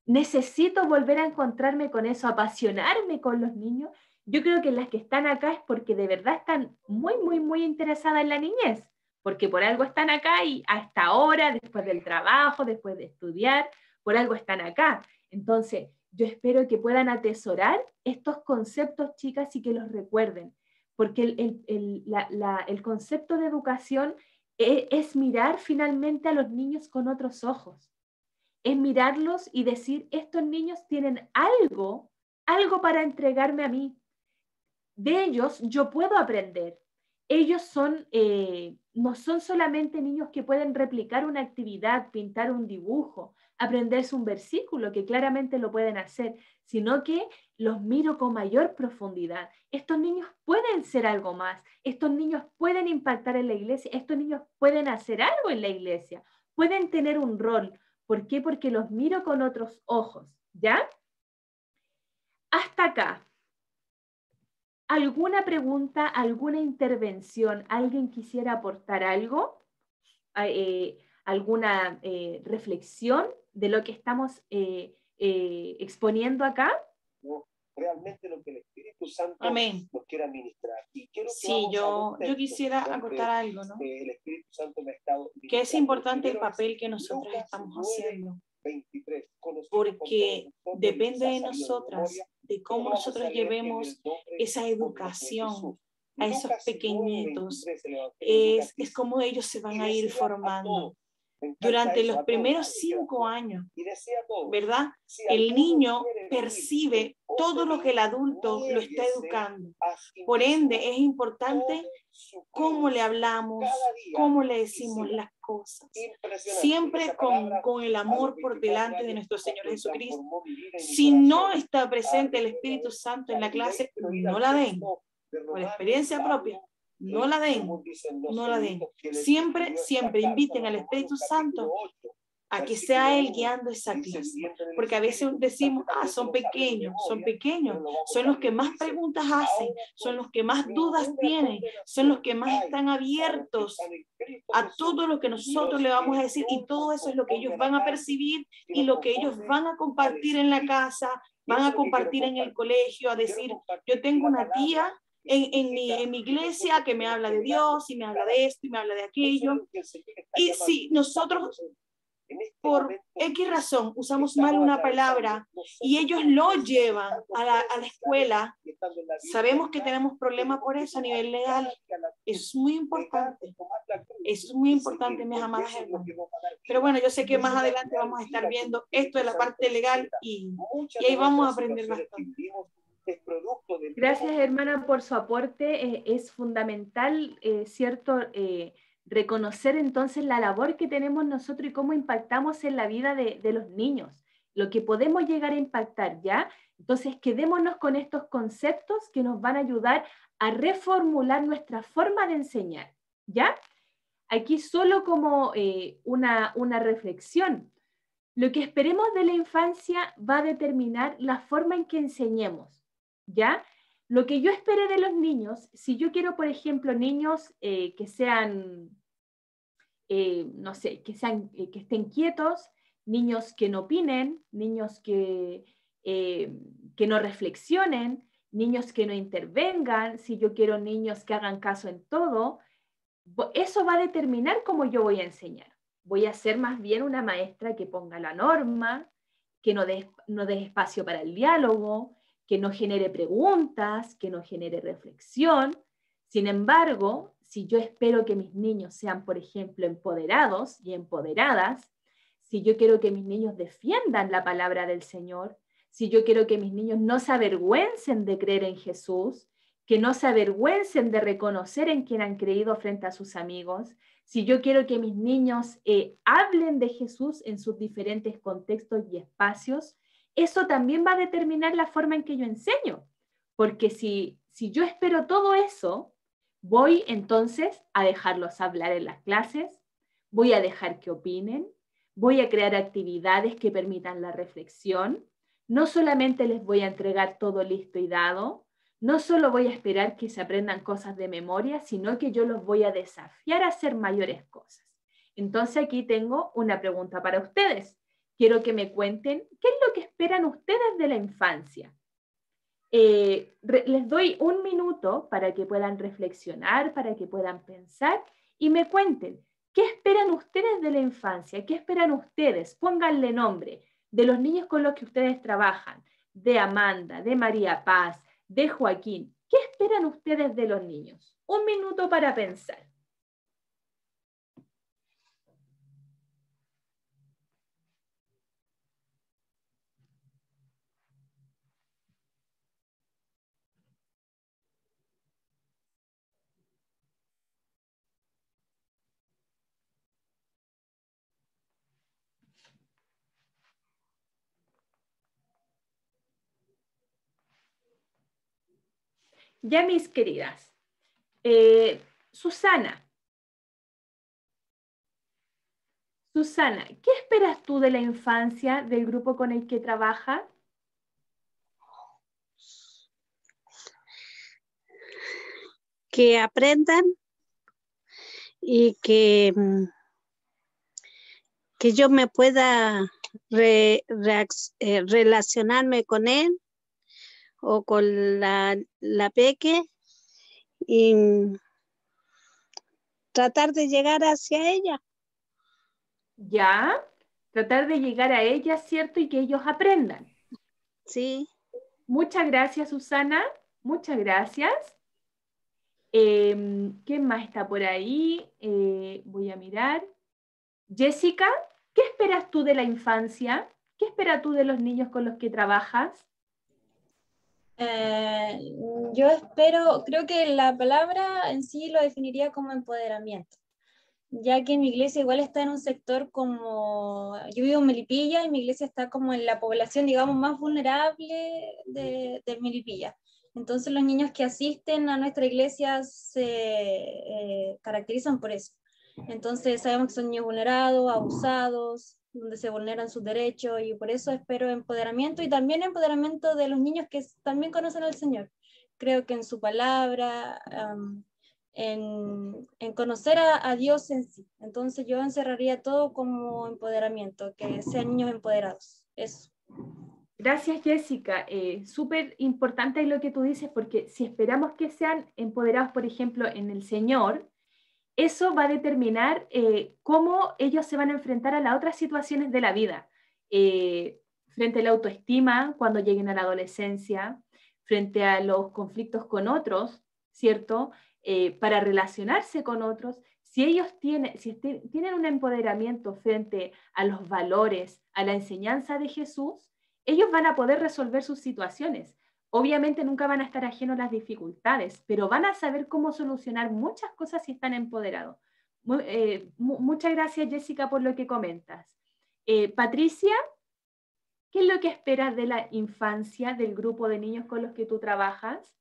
¿Necesito volver a encontrarme con eso, apasionarme con los niños? Yo creo que las que están acá es porque de verdad están muy, muy, muy interesadas en la niñez, porque por algo están acá y hasta ahora, después del trabajo, después de estudiar, por algo están acá. Entonces, yo espero que puedan atesorar estos conceptos, chicas, y que los recuerden, porque el concepto de educación es mirar finalmente a los niños con otros ojos, es mirarlos y decir, estos niños tienen algo para entregarme a mí, de ellos yo puedo aprender. Ellos no son solamente niños que pueden replicar una actividad, pintar un dibujo, aprenderse un versículo, que claramente lo pueden hacer, sino que los miro con mayor profundidad. Estos niños pueden ser algo más, estos niños pueden impactar en la iglesia, estos niños pueden hacer algo en la iglesia, pueden tener un rol. ¿Por qué? Porque los miro con otros ojos, ¿ya? Hasta acá. ¿Alguna pregunta, alguna intervención? ¿Alguien quisiera aportar algo? ¿Alguna reflexión de lo que estamos exponiendo acá? No, realmente lo que el Espíritu Santo Amén. nos quiere administrar. Y quiero que Sí, yo quisiera acotar algo, ¿no? El Espíritu Santo me ha estado Que es importante el papel que nosotros estamos haciendo. 23, porque depende de nosotras, de cómo nosotros llevemos esa educación a esos pequeñitos, es como ellos se van a ir formando. Durante los primeros 5 años, ¿verdad? El niño percibe todo lo que el adulto lo está educando. Por ende, es importante cómo le hablamos, cómo le decimos las cosas. Siempre con el amor por delante de nuestro Señor Jesucristo. Si no está presente el Espíritu Santo en la clase, no la den. Por experiencia propia. No la den, no la den. Siempre, siempre inviten al Espíritu Santo a que sea Él guiando esa clase. Porque a veces decimos, son pequeños, son los que más preguntas hacen, son los que más dudas tienen, son los que más están abiertos a todo lo que nosotros le vamos a decir, y todo eso es lo que ellos van a percibir y lo que ellos van a compartir en la casa, van a compartir en el colegio, a decir, yo tengo una tía en mi iglesia que me habla de Dios y me habla de esto y me habla de aquello. Y si nosotros por X razón usamos mal una palabra y ellos lo llevan a la escuela, sabemos que tenemos problemas por eso a nivel legal. Eso es muy importante. Eso es muy importante, mis amadas hermanas. Pero bueno, yo sé que más adelante vamos a estar viendo esto de la parte legal y ahí vamos a aprender bastante. Gracias, hermana, por su aporte. Es fundamental, ¿cierto?, reconocer entonces la labor que tenemos nosotros y cómo impactamos en la vida de los niños, lo que podemos llegar a impactar, ¿ya? Entonces, quedémonos con estos conceptos que nos van a ayudar a reformular nuestra forma de enseñar, ¿ya? Aquí solo como una reflexión. Lo que esperemos de la infancia va a determinar la forma en que enseñemos, ¿ya? Lo que yo espere de los niños, si yo quiero, por ejemplo, niños que sean, no sé, que estén quietos, niños que no opinen, niños que no reflexionen, niños que no intervengan, si yo quiero niños que hagan caso en todo, eso va a determinar cómo yo voy a enseñar. Voy a ser más bien una maestra que ponga la norma, que no dé espacio para el diálogo, que no genere preguntas, que no genere reflexión. Sin embargo, si yo espero que mis niños sean, por ejemplo, empoderados y empoderadas, si yo quiero que mis niños defiendan la palabra del Señor, si yo quiero que mis niños no se avergüencen de creer en Jesús, que no se avergüencen de reconocer en quien han creído frente a sus amigos, si yo quiero que mis niños hablen de Jesús en sus diferentes contextos y espacios, eso también va a determinar la forma en que yo enseño. Porque si si yo espero todo eso, voy entonces a dejarlos hablar en las clases, voy a dejar que opinen, voy a crear actividades que permitan la reflexión, no solamente les voy a entregar todo listo y dado, no solo voy a esperar que se aprendan cosas de memoria, sino que yo los voy a desafiar a hacer mayores cosas. Entonces aquí tengo una pregunta para ustedes. Quiero que me cuenten qué es lo que esperan ustedes de la infancia. Les doy 1 minuto para que puedan reflexionar, para que puedan pensar y me cuenten qué esperan ustedes de la infancia, qué esperan ustedes, pónganle nombre, de los niños con los que ustedes trabajan, de Amanda, de María Paz, de Joaquín. ¿Qué esperan ustedes de los niños? 1 minuto para pensar. Ya, mis queridas. Susana, ¿qué esperas tú de la infancia del grupo con el que trabajas? Que aprendan y que yo me pueda relacionarme con él o con la peque y tratar de llegar hacia ella. Ya, tratar de llegar a ella, ¿cierto? Y que ellos aprendan. Sí. Muchas gracias, Susana. Muchas gracias. ¿Quién más está por ahí? Voy a mirar. Jessica, ¿qué esperas tú de la infancia? ¿Qué esperas tú de los niños con los que trabajas? Yo espero, creo que la palabra en sí lo definiría como empoderamiento, ya que mi iglesia igual está en un sector como, yo vivo en Melipilla y mi iglesia está como en la población, digamos, más vulnerable de Melipilla. Entonces los niños que asisten a nuestra iglesia se caracterizan por eso. Entonces sabemos que son niños vulnerados, abusados, donde se vulneran sus derechos y por eso espero empoderamiento y también empoderamiento de los niños que también conocen al Señor. Creo que en su palabra, en conocer a Dios en sí. Entonces yo encerraría todo como empoderamiento, que sean niños empoderados. Eso. Gracias, Jessica. Súper importante lo que tú dices, porque si esperamos que sean empoderados, por ejemplo, en el Señor, eso va a determinar cómo ellos se van a enfrentar a las otras situaciones de la vida. Frente a la autoestima, cuando lleguen a la adolescencia, frente a los conflictos con otros, ¿cierto? Para relacionarse con otros, si ellos tienen un empoderamiento frente a los valores, a la enseñanza de Jesús, ellos van a poder resolver sus situaciones. Obviamente nunca van a estar ajenos a las dificultades, pero van a saber cómo solucionar muchas cosas si están empoderados. Muchas gracias, Jessica, por lo que comentas. Patricia, ¿qué es lo que esperas de la infancia del grupo de niños con los que tú trabajas?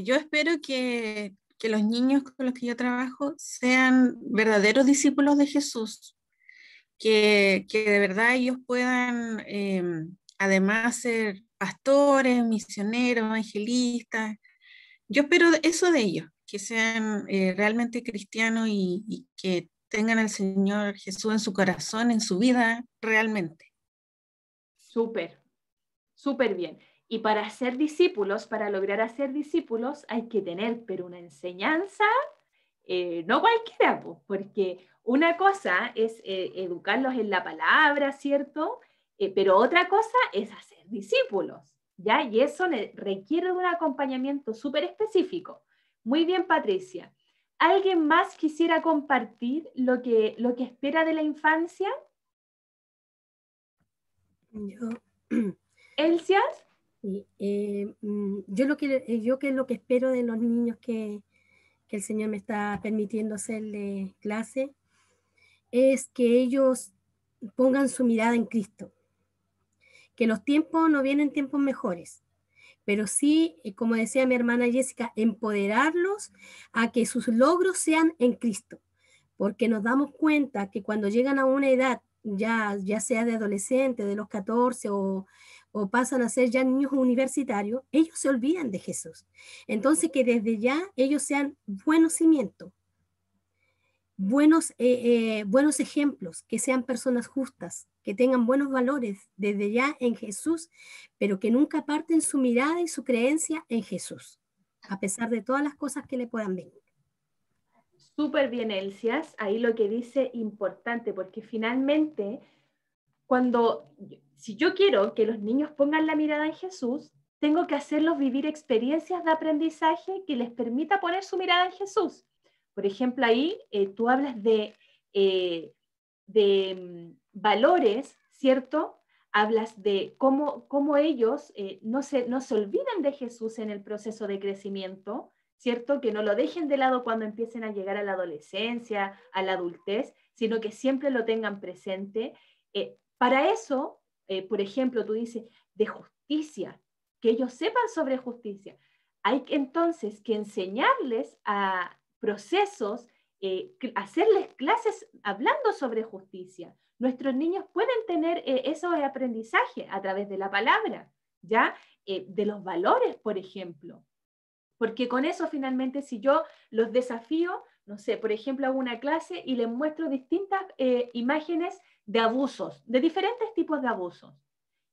Yo espero que los niños con los que yo trabajo sean verdaderos discípulos de Jesús, que de verdad ellos puedan además ser pastores, misioneros, evangelistas. Yo espero eso de ellos, que sean realmente cristianos y que tengan al Señor Jesús en su corazón, en su vida, realmente. Súper, súper bien. Y para ser discípulos, para lograr hacer discípulos, hay que tener, pero una enseñanza, no cualquiera, porque una cosa es educarlos en la palabra, ¿cierto? Pero otra cosa es hacer discípulos, ¿ya? Y eso requiere de un acompañamiento súper específico. Muy bien, Patricia. ¿Alguien más quisiera compartir lo que espera de la infancia? ¿Elsias? Sí, yo que es lo que espero de los niños que el Señor me está permitiendo hacerle clase, es que ellos pongan su mirada en Cristo, que los tiempos no vienen tiempos mejores, pero sí, como decía mi hermana Jessica, empoderarlos a que sus logros sean en Cristo, porque nos damos cuenta que cuando llegan a una edad, ya sea de adolescente, de los 14 o pasan a ser ya niños universitarios, ellos se olvidan de Jesús. Entonces que desde ya ellos sean buenos cimientos, buenos ejemplos, que sean personas justas, que tengan buenos valores desde ya en Jesús, pero que nunca aparten su mirada y su creencia en Jesús, a pesar de todas las cosas que le puedan venir. Súper bien, Elsias, ahí lo que dice importante, porque finalmente, si yo quiero que los niños pongan la mirada en Jesús, tengo que hacerlos vivir experiencias de aprendizaje que les permita poner su mirada en Jesús. Por ejemplo, ahí tú hablas de valores, ¿cierto? Hablas de cómo ellos no se olviden de Jesús en el proceso de crecimiento, ¿cierto? Que no lo dejen de lado cuando empiecen a llegar a la adolescencia, a la adultez, sino que siempre lo tengan presente. Para eso, por ejemplo, tú dices, de justicia, que ellos sepan sobre justicia. Hay entonces que enseñarles a procesos, hacerles clases hablando sobre justicia. Nuestros niños pueden tener esos aprendizajes a través de la palabra, ¿ya? De los valores, por ejemplo. Porque con eso finalmente, si yo los desafío, no sé, por ejemplo, hago una clase y les muestro distintas imágenes de abusos, de diferentes tipos de abusos.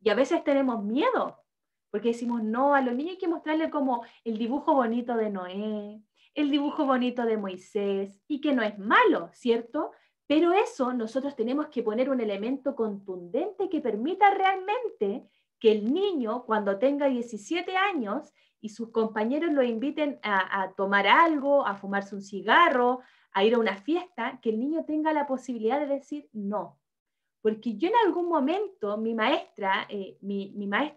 Y a veces tenemos miedo, porque decimos, no, a los niños hay que mostrarles como el dibujo bonito de Noé, el dibujo bonito de Moisés, y que no es malo, ¿cierto? Pero eso nosotros tenemos que poner un elemento contundente que permita realmente que el niño, cuando tenga 17 años y sus compañeros lo inviten a tomar algo, a fumarse un cigarro, a ir a una fiesta, que el niño tenga la posibilidad de decir no. Porque yo en algún momento, mi maestra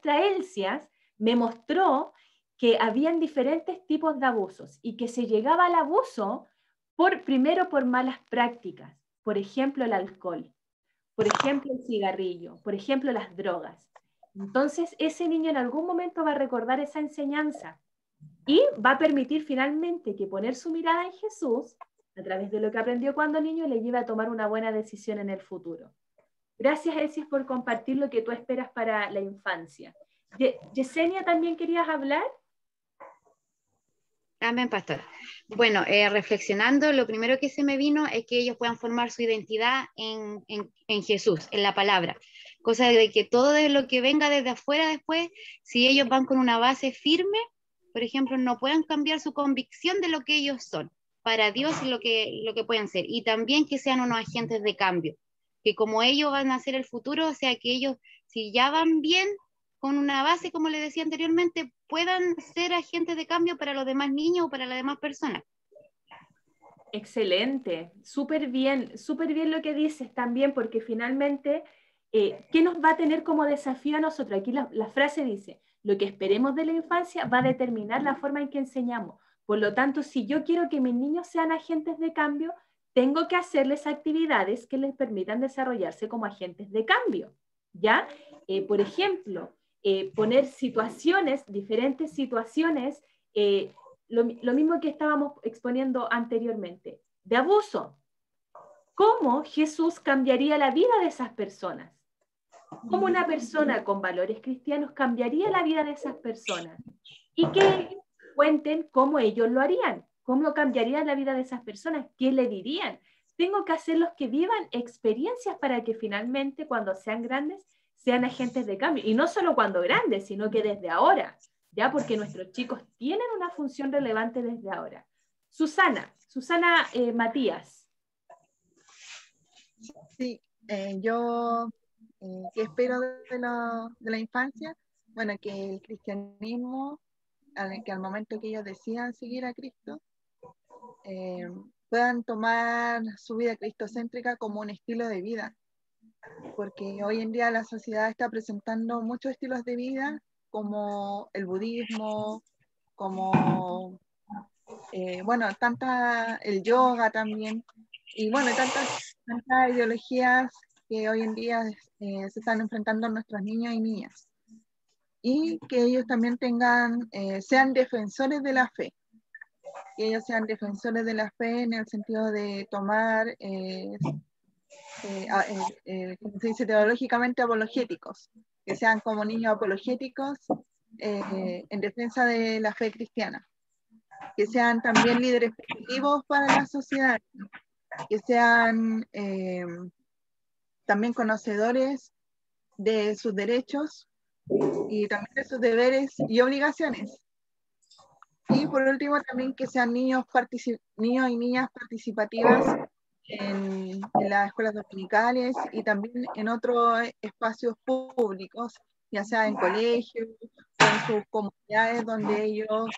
Elsias, me mostró que habían diferentes tipos de abusos y que se llegaba al abuso primero por malas prácticas, por ejemplo el alcohol, por ejemplo el cigarrillo, por ejemplo las drogas. Entonces ese niño en algún momento va a recordar esa enseñanza y va a permitir finalmente que poner su mirada en Jesús, a través de lo que aprendió cuando niño, le lleve a tomar una buena decisión en el futuro. Gracias, Elsias, por compartir lo que tú esperas para la infancia. Yesenia, ¿también querías hablar? Amén, pastora. Bueno, reflexionando, lo primero que se me vino es que ellos puedan formar su identidad en Jesús, en la palabra. Cosa de que todo de lo que venga desde afuera después, si ellos van con una base firme, por ejemplo, no puedan cambiar su convicción de lo que ellos son para Dios y lo que pueden ser. Y también que sean unos agentes de cambio, que como ellos van a ser el futuro, o sea, que ellos, si ya van bien, con una base, como les decía anteriormente, puedan ser agentes de cambio para los demás niños o para las demás personas. Excelente, súper bien lo que dices también, porque finalmente, ¿qué nos va a tener como desafío a nosotros? Aquí la frase dice, lo que esperemos de la infancia va a determinar la forma en que enseñamos. Por lo tanto, si yo quiero que mis niños sean agentes de cambio, tengo que hacerles actividades que les permitan desarrollarse como agentes de cambio, ¿ya? Por ejemplo, poner situaciones, diferentes situaciones, lo mismo que estábamos exponiendo anteriormente, de abuso. ¿Cómo Jesús cambiaría la vida de esas personas? ¿Cómo una persona con valores cristianos cambiaría la vida de esas personas? Y que cuenten cómo ellos lo harían, cómo cambiaría la vida de esas personas, qué le dirían. Tengo que hacerlos que vivan experiencias para que finalmente cuando sean grandes sean agentes de cambio, y no solo cuando grandes, sino que desde ahora, ya, porque nuestros chicos tienen una función relevante desde ahora. Susana Matías. Sí, yo que espero de la infancia, bueno, que el cristianismo, que al momento que ellos decidan seguir a Cristo, puedan tomar su vida cristocéntrica como un estilo de vida, porque hoy en día la sociedad está presentando muchos estilos de vida, como el budismo, como, bueno, el yoga también, y bueno, tantas ideologías que hoy en día se están enfrentando nuestros niños y niñas. y que ellos también sean defensores de la fe, que ellos sean defensores de la fe en el sentido de tomar, como se dice teológicamente, apologéticos, que sean como niños apologéticos en defensa de la fe cristiana, que sean también líderes positivos para la sociedad, que sean también conocedores de sus derechos y también de sus deberes y obligaciones. Y por último también que sean niños y niñas participativas en las escuelas dominicales y también en otros espacios públicos, ya sea en colegios o en sus comunidades donde ellos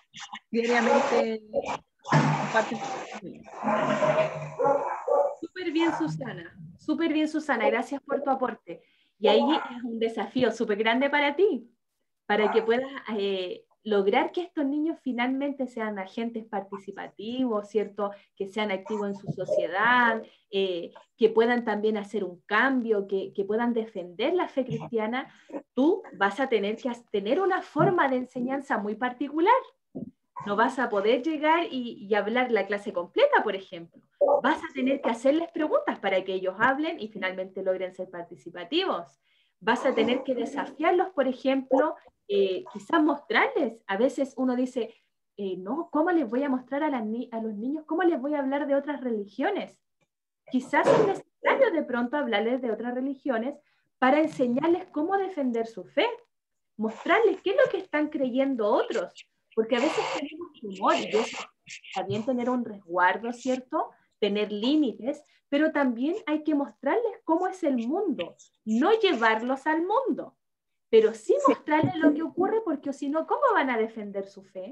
diariamente comparten. Súper bien Susana, gracias por tu aporte. Y ahí es un desafío súper grande para ti, para que puedas lograr que estos niños finalmente sean agentes participativos, ¿cierto? Que sean activos en su sociedad, que puedan también hacer un cambio, que puedan defender la fe cristiana. Tú vas a tener que tener una forma de enseñanza muy particular. No vas a poder llegar y hablar la clase completa, por ejemplo. Vas a tener que hacerles preguntas para que ellos hablen y finalmente logren ser participativos. Vas a tener que desafiarlos, por ejemplo, quizás mostrarles. A veces uno dice, no, ¿cómo les voy a mostrar a los niños? ¿Cómo les voy a hablar de otras religiones? Quizás es necesario de pronto hablarles de otras religiones para enseñarles cómo defender su fe, mostrarles qué es lo que están creyendo otros, porque a veces tenemos temor y eso está bien tener un resguardo, ¿cierto? Tener límites, pero también hay que mostrarles cómo es el mundo, no llevarlos al mundo, pero sí mostrarles lo que ocurre, porque si no, ¿cómo van a defender su fe?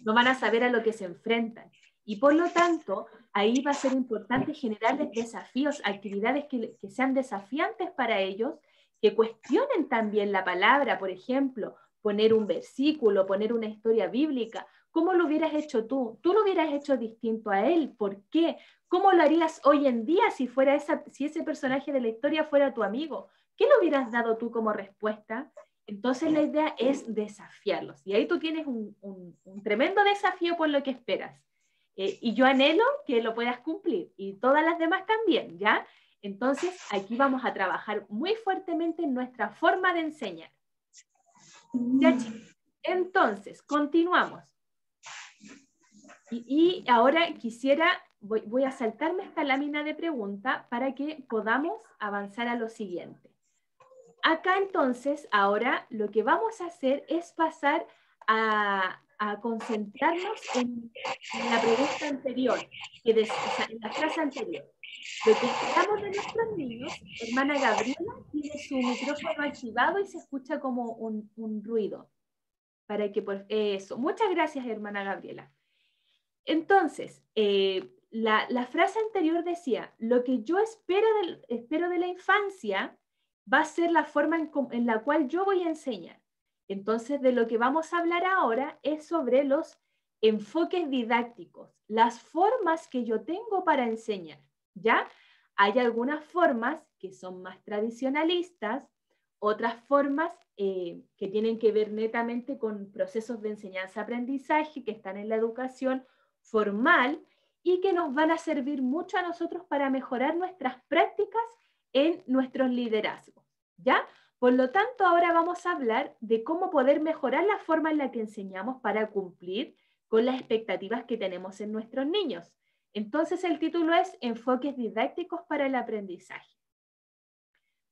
No van a saber a lo que se enfrentan. Y por lo tanto, ahí va a ser importante generarles desafíos, actividades que sean desafiantes para ellos, que cuestionen también la palabra, por ejemplo, poner un versículo, poner una historia bíblica. ¿Cómo lo hubieras hecho tú? ¿Tú lo hubieras hecho distinto a él? ¿Por qué? ¿Cómo lo harías hoy en día si ese personaje de la historia fuera tu amigo? ¿Qué le hubieras dado tú como respuesta? Entonces la idea es desafiarlos. Y ahí tú tienes un tremendo desafío por lo que esperas. Y yo anhelo que lo puedas cumplir. Y todas las demás también, ¿ya? Entonces aquí vamos a trabajar muy fuertemente en nuestra forma de enseñar. Ya, chicos. Entonces, continuamos. Y ahora voy a saltarme esta lámina de pregunta para que podamos avanzar a lo siguiente. Acá entonces, ahora lo que vamos a hacer es pasar a concentrarnos en la pregunta anterior, en la frase anterior. Lo que esperamos de nuestros niños, hermana Gabriela tiene su micrófono activado y se escucha como un ruido. Para que eso. Muchas gracias, hermana Gabriela. Entonces, la frase anterior decía, lo que yo espero de la infancia va a ser la forma en la cual yo voy a enseñar. Entonces, de lo que vamos a hablar ahora es sobre los enfoques didácticos, las formas que yo tengo para enseñar, ¿ya? Hay algunas formas que son más tradicionalistas, otras formas que tienen que ver netamente con procesos de enseñanza-aprendizaje que están en la educación formal y que nos van a servir mucho a nosotros para mejorar nuestras prácticas en nuestros liderazgos, ¿ya? Por lo tanto, ahora vamos a hablar de cómo poder mejorar la forma en la que enseñamos para cumplir con las expectativas que tenemos en nuestros niños. Entonces, el título es Enfoques didácticos para el aprendizaje.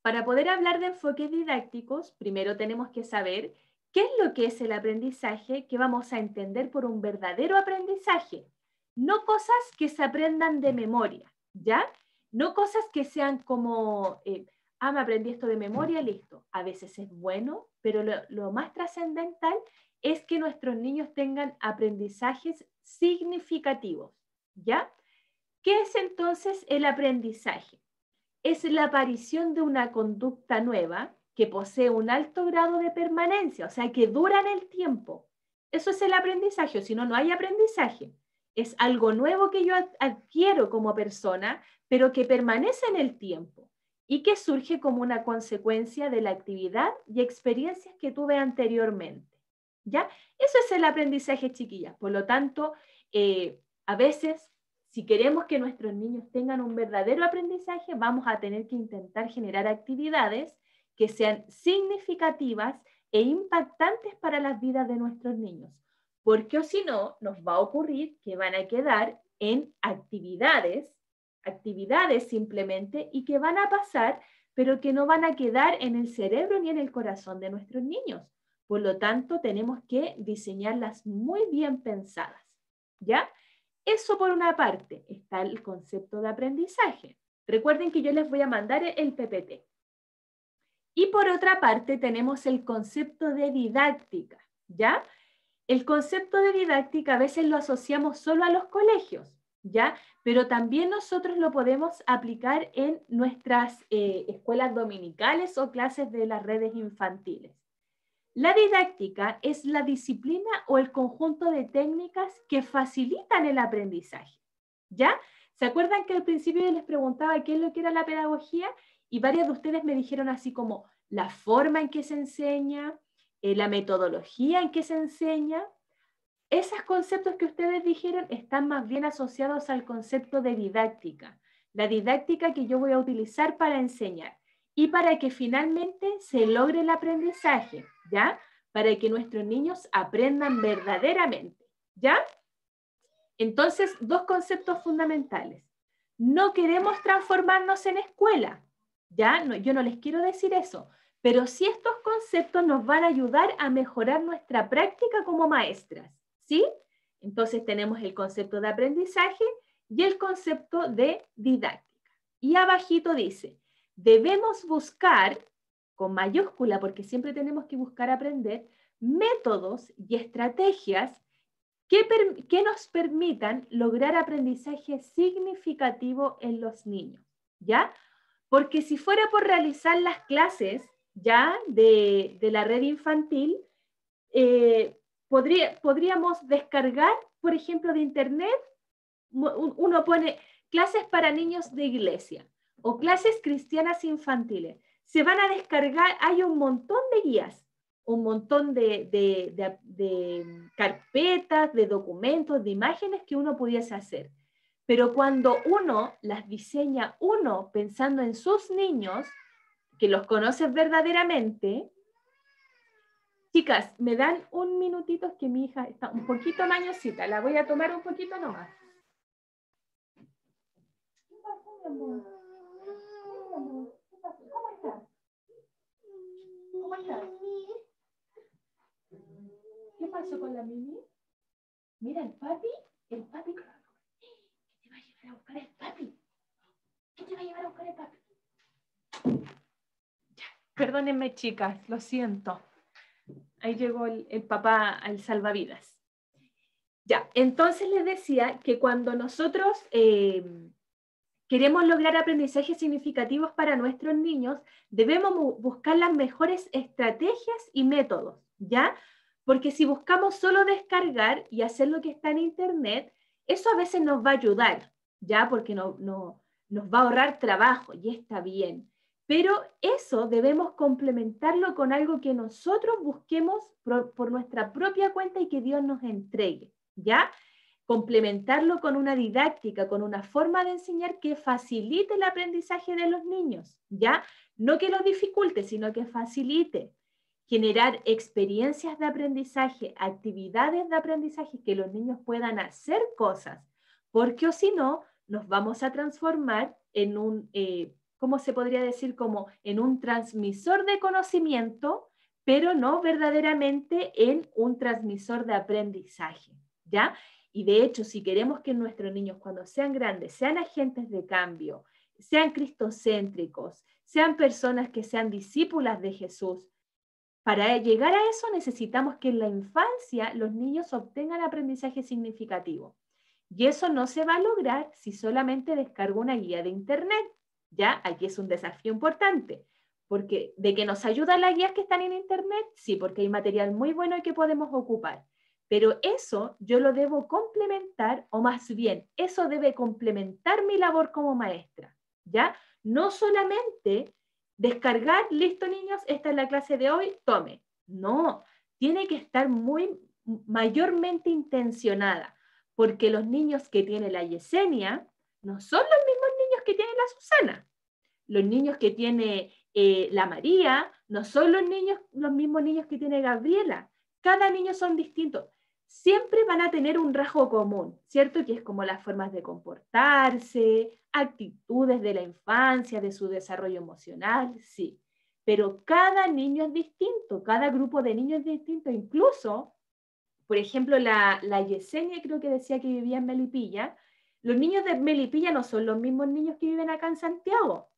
Para poder hablar de enfoques didácticos, primero tenemos que saber qué es lo que es el aprendizaje que vamos a entender por un verdadero aprendizaje. No cosas que se aprendan de memoria, ¿ya? No cosas que sean como, me aprendí esto de memoria, listo. A veces es bueno, pero lo más trascendental es que nuestros niños tengan aprendizajes significativos, ¿ya? ¿Qué es entonces el aprendizaje? Es la aparición de una conducta nueva que posee un alto grado de permanencia, o sea, que dura en el tiempo. Eso es el aprendizaje, si no, no hay aprendizaje. Es algo nuevo que yo adquiero como persona, pero que permanece en el tiempo. y que surge como una consecuencia de la actividad y experiencias que tuve anteriormente. ¿Ya? Eso es el aprendizaje, chiquillas. Por lo tanto, a veces, si queremos que nuestros niños tengan un verdadero aprendizaje, vamos a tener que intentar generar actividades que sean significativas e impactantes para las vidas de nuestros niños. Porque o si no, nos va a ocurrir que van a quedar en actividades simplemente, y que van a pasar, pero que no van a quedar en el cerebro ni en el corazón de nuestros niños. Por lo tanto, tenemos que diseñarlas muy bien pensadas, ¿ya? Eso por una parte, está el concepto de aprendizaje. Recuerden que yo les voy a mandar el PPT. Y por otra parte, tenemos el concepto de didáctica, ¿ya? El concepto de didáctica a veces lo asociamos solo a los colegios, ¿ya? Pero también nosotros lo podemos aplicar en nuestras escuelas dominicales o clases de las redes infantiles. La didáctica es la disciplina o el conjunto de técnicas que facilitan el aprendizaje, ¿ya? ¿Se acuerdan que al principio yo les preguntaba qué es lo que era la pedagogía? Y varias de ustedes me dijeron así como la forma en que se enseña, la metodología en que se enseña. Esos conceptos que ustedes dijeron están más bien asociados al concepto de didáctica. La didáctica que yo voy a utilizar para enseñar y para que finalmente se logre el aprendizaje, ¿ya? Para que nuestros niños aprendan verdaderamente, ¿ya? Entonces, dos conceptos fundamentales. No queremos transformarnos en escuela, ¿ya? No, yo no les quiero decir eso, pero sí estos conceptos nos van a ayudar a mejorar nuestra práctica como maestras, ¿sí? Entonces tenemos el concepto de aprendizaje y el concepto de didáctica. Y abajito dice, debemos buscar, con mayúscula, porque siempre tenemos que buscar aprender, métodos y estrategias que nos permitan lograr aprendizaje significativo en los niños, ¿ya? Porque si fuera por realizar las clases, ya, de la red infantil, podríamos descargar, por ejemplo, de internet, uno pone clases para niños de iglesia o clases cristianas infantiles. Se van a descargar, hay un montón de guías, un montón de carpetas, de documentos, de imágenes que uno pudiese hacer. Pero cuando uno las diseña, uno pensando en sus niños, que los conoces verdaderamente. Chicas, me dan un minutito, que mi hija está un poquito mañosita, la voy a tomar un poquito nomás. ¿Qué pasó, mi amor? ¿Cómo estás? ¿Cómo estás? ¿Qué pasó con la Mimi? Mira, el papi, ¿qué te va a llevar a buscar el papi? ¿Qué te va a llevar a buscar el papi? Perdónenme, chicas, lo siento. Ahí llegó el papá al salvavidas. Ya, entonces les decía que cuando nosotros queremos lograr aprendizajes significativos para nuestros niños, debemos buscar las mejores estrategias y métodos, ¿ya? Porque si buscamos solo descargar y hacer lo que está en internet, eso a veces nos va a ayudar, ¿ya? Porque nos va a ahorrar trabajo y está bien. Pero eso debemos complementarlo con algo que nosotros busquemos por nuestra propia cuenta y que Dios nos entregue, ¿ya? Complementarlo con una didáctica, con una forma de enseñar que facilite el aprendizaje de los niños, ¿ya? No que lo dificulte, sino que facilite. Generar experiencias de aprendizaje, actividades de aprendizaje, que los niños puedan hacer cosas, porque o si no, nos vamos a transformar en un, ¿cómo se podría decir? Como en un transmisor de conocimiento, pero no verdaderamente en un transmisor de aprendizaje, ¿ya? Y de hecho, si queremos que nuestros niños, cuando sean grandes, sean agentes de cambio, sean cristocéntricos, sean personas que sean discípulas de Jesús, para llegar a eso necesitamos que en la infancia los niños obtengan aprendizaje significativo. Y eso no se va a lograr si solamente descargo una guía de internet. Ya, aquí es un desafío importante, porque de que nos ayudan las guías que están en internet, sí, porque hay material muy bueno y que podemos ocupar. Pero eso yo lo debo complementar, o más bien, eso debe complementar mi labor como maestra, ¿ya? No solamente descargar, listo niños, esta es la clase de hoy, tome. No, tiene que estar mayormente intencionada, porque los niños que tiene la Yesenia no son los mismos niños que tiene la Susana. Los niños que tiene la María no son los mismos niños que tiene Gabriela. Cada niño son distintos. Siempre van a tener un rasgo común, ¿cierto? Que es como las formas de comportarse, actitudes de la infancia, de su desarrollo emocional, sí. Pero cada niño es distinto, cada grupo de niños es distinto. Incluso, por ejemplo, la Yesenia creo que decía que vivía en Melipilla. Los niños de Melipilla no son los mismos niños que viven acá en Santiago.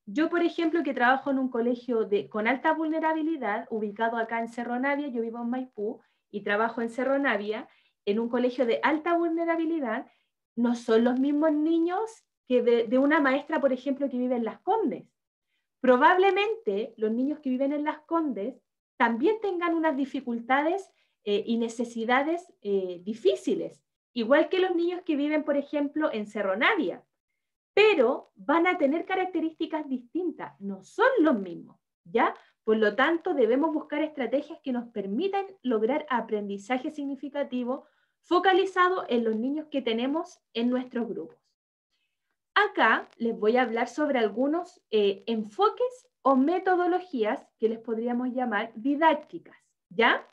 Yo, por ejemplo, que trabajo en un colegio con alta vulnerabilidad, ubicado acá en Cerro Navia, yo vivo en Maipú y trabajo en Cerro Navia, en un colegio de alta vulnerabilidad, no son los mismos niños que de una maestra, por ejemplo, que vive en Las Condes. Probablemente los niños que viven en Las Condes también tengan unas dificultades y necesidades difíciles, igual que los niños que viven, por ejemplo, en Cerro Navia, pero van a tener características distintas, no son los mismos, ¿ya? Por lo tanto, debemos buscar estrategias que nos permitan lograr aprendizaje significativo focalizado en los niños que tenemos en nuestros grupos. Acá les voy a hablar sobre algunos enfoques o metodologías que les podríamos llamar didácticas, ¿ya?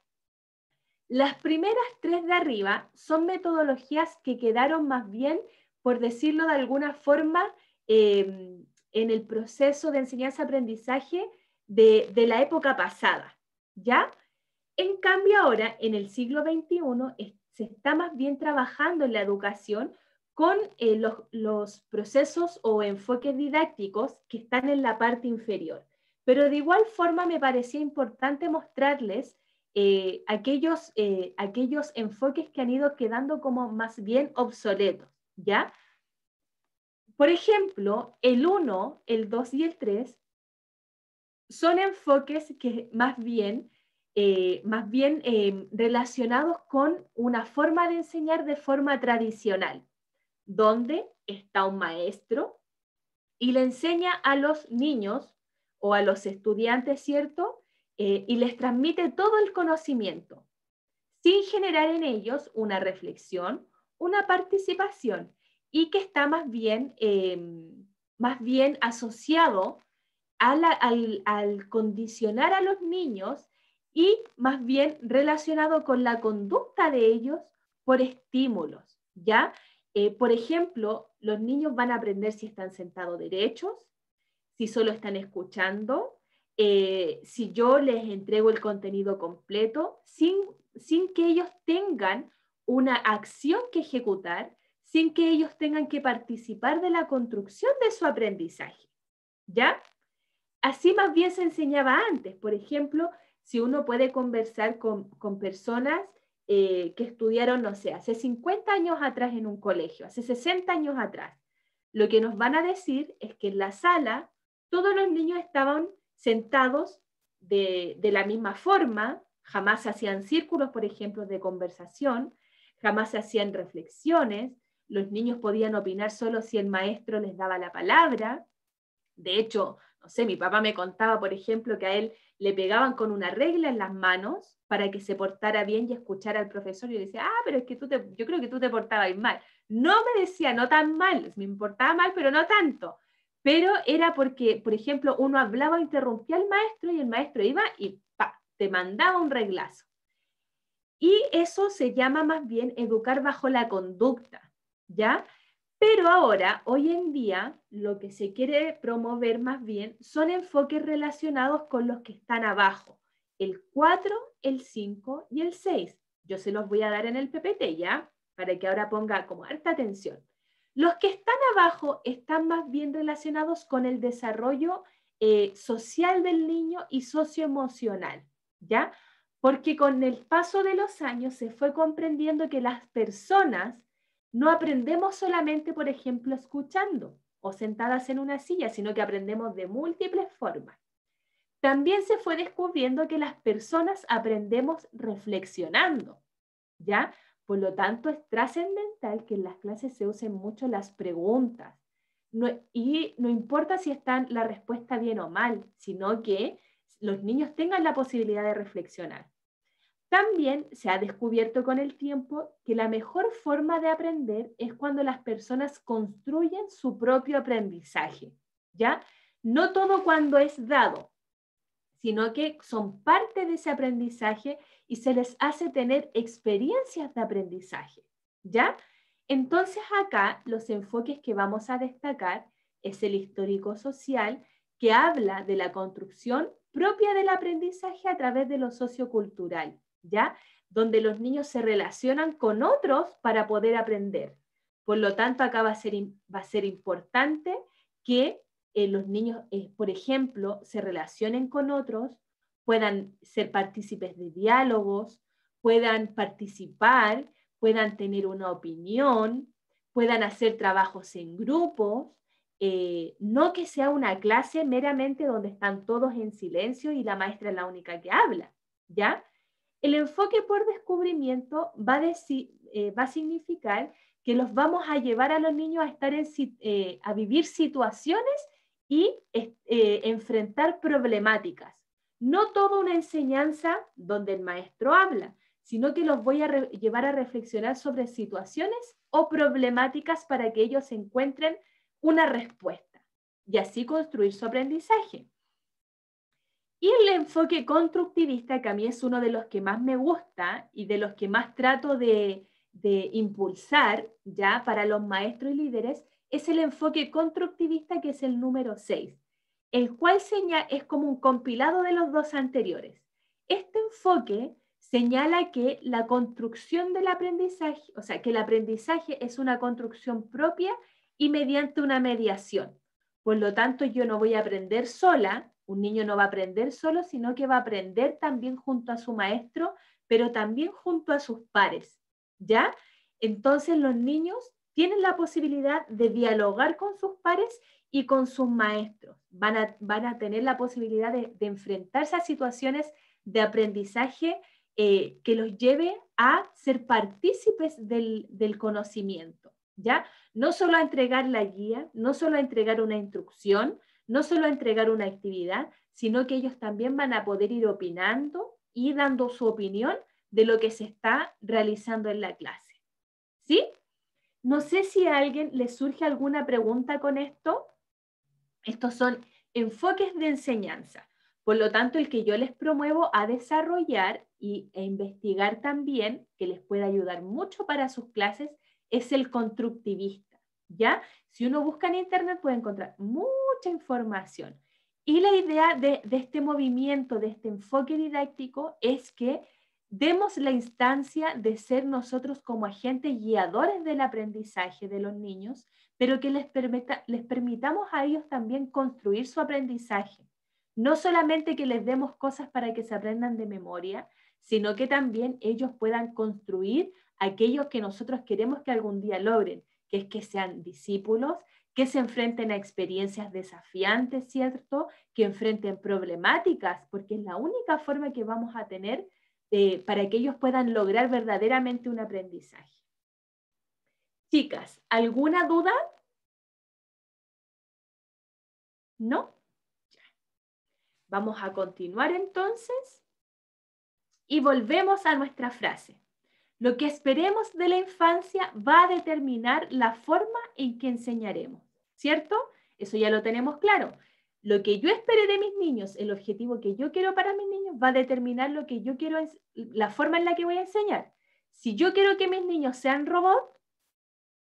Las primeras 3 de arriba son metodologías que quedaron más bien, por decirlo de alguna forma, en el proceso de enseñanza-aprendizaje de la época pasada, ¿ya? En cambio ahora, en el siglo XXI, se está más bien trabajando en la educación con los procesos o enfoques didácticos que están en la parte inferior. Pero de igual forma me parecía importante mostrarles aquellos enfoques que han ido quedando como más bien obsoletos, ¿ya? Por ejemplo, el 1, el 2 y el 3 son enfoques que más bien relacionados con una forma de enseñar de forma tradicional, donde está un maestro y le enseña a los niños o a los estudiantes, ¿cierto? Y les transmite todo el conocimiento, sin generar en ellos una reflexión, una participación, y que está más bien asociado al condicionar a los niños y más bien relacionado con la conducta de ellos por estímulos, ¿ya? Por ejemplo, los niños van a aprender si están sentados derechos, si solo están escuchando, si yo les entrego el contenido completo, sin que ellos tengan una acción que ejecutar, sin que ellos tengan que participar de la construcción de su aprendizaje, ¿ya? Así más bien se enseñaba antes. Por ejemplo, si uno puede conversar con personas que estudiaron, no sé, hace 50 años atrás en un colegio, hace 60 años atrás, lo que nos van a decir es que en la sala todos los niños estaban sentados de la misma forma, jamás se hacían círculos, por ejemplo, de conversación, jamás se hacían reflexiones, los niños podían opinar solo si el maestro les daba la palabra. De hecho, no sé, mi papá me contaba, por ejemplo, que a él le pegaban con una regla en las manos para que se portara bien y escuchara al profesor. Y yo le decía, pero es que yo creo que tú te portabas mal. No me decía, no tan mal, me importaba mal, pero no tanto. Pero era porque, por ejemplo, uno hablaba, interrumpía al maestro y el maestro iba y te mandaba un reglazo. Y eso se llama más bien educar bajo la conducta, ¿ya? Pero ahora, hoy en día, lo que se quiere promover más bien son enfoques relacionados con los que están abajo, el 4, el 5 y el 6. Yo se los voy a dar en el PPT, ¿ya? Para que ahora ponga como harta atención. Los que están abajo están más bien relacionados con el desarrollo social del niño y socioemocional, ¿ya? Porque con el paso de los años se fue comprendiendo que las personas no aprendemos solamente, por ejemplo, escuchando o sentadas en una silla, sino que aprendemos de múltiples formas. También se fue descubriendo que las personas aprendemos reflexionando, ¿ya? Por lo tanto, es trascendental que en las clases se usen mucho las preguntas, y no importa si está la respuesta bien o mal, sino que los niños tengan la posibilidad de reflexionar. También se ha descubierto con el tiempo que la mejor forma de aprender es cuando las personas construyen su propio aprendizaje, ¿ya? No todo cuando es dado, sino que son parte de ese aprendizaje y se les hace tener experiencias de aprendizaje, ¿ya? Entonces acá los enfoques que vamos a destacar es el histórico-social, que habla de la construcción propia del aprendizaje a través de lo sociocultural, ¿ya? Donde los niños se relacionan con otros para poder aprender. Por lo tanto, acá va a ser importante que los niños, por ejemplo, se relacionen con otros, puedan ser partícipes de diálogos, puedan participar, puedan tener una opinión, puedan hacer trabajos en grupos, no que sea una clase meramente donde están todos en silencio y la maestra es la única que habla, ¿ya? El enfoque por descubrimiento va a significar que los vamos a llevar a los niños a, a vivir situaciones y enfrentar problemáticas. No toda una enseñanza donde el maestro habla, sino que los voy a llevar a reflexionar sobre situaciones o problemáticas para que ellos encuentren una respuesta y así construir su aprendizaje. Y el enfoque constructivista, que a mí es uno de los que más me gusta y de los que más trato de impulsar ya para los maestros y líderes, es el enfoque constructivista, que es el número 6, el cual es como un compilado de los dos anteriores. Este enfoque señala que la construcción del aprendizaje, o sea, que el aprendizaje es una construcción propia y mediante una mediación. Por lo tanto, yo no voy a aprender sola, un niño no va a aprender solo, sino que va a aprender también junto a su maestro, pero también junto a sus pares, ¿ya? Entonces, los niños tienen la posibilidad de dialogar con sus pares y con sus maestros. Van a tener la posibilidad de enfrentarse a situaciones de aprendizaje que los lleve a ser partícipes del conocimiento, ¿ya? No solo a entregar la guía, no solo a entregar una instrucción, no solo a entregar una actividad, sino que ellos también van a poder ir opinando y dando su opinión de lo que se está realizando en la clase. ¿Sí? No sé si a alguien le surge alguna pregunta con esto. Estos son enfoques de enseñanza. Por lo tanto, el que yo les promuevo a desarrollar e investigar también, que les puede ayudar mucho para sus clases, es el constructivista, ¿ya? Si uno busca en internet puede encontrar mucha información. Y la idea de este movimiento, de este enfoque didáctico, es que demos la instancia de ser nosotros como agentes guiadores del aprendizaje de los niños, pero que les permitamos a ellos también construir su aprendizaje. No solamente que les demos cosas para que se aprendan de memoria, sino que también ellos puedan construir aquello que nosotros queremos que algún día logren, que es que sean discípulos, que se enfrenten a experiencias desafiantes, ¿cierto? Que enfrenten problemáticas, porque es la única forma que vamos a tener para que ellos puedan lograr verdaderamente un aprendizaje. Chicas, ¿alguna duda? ¿No? Ya. Vamos a continuar entonces y volvemos a nuestra frase. Lo que esperemos de la infancia va a determinar la forma en que enseñaremos, ¿cierto? Eso ya lo tenemos claro. Lo que yo espere de mis niños, el objetivo que yo quiero para mis niños, va a determinar lo que yo quiero, la forma en la que voy a enseñar. Si yo quiero que mis niños sean robots,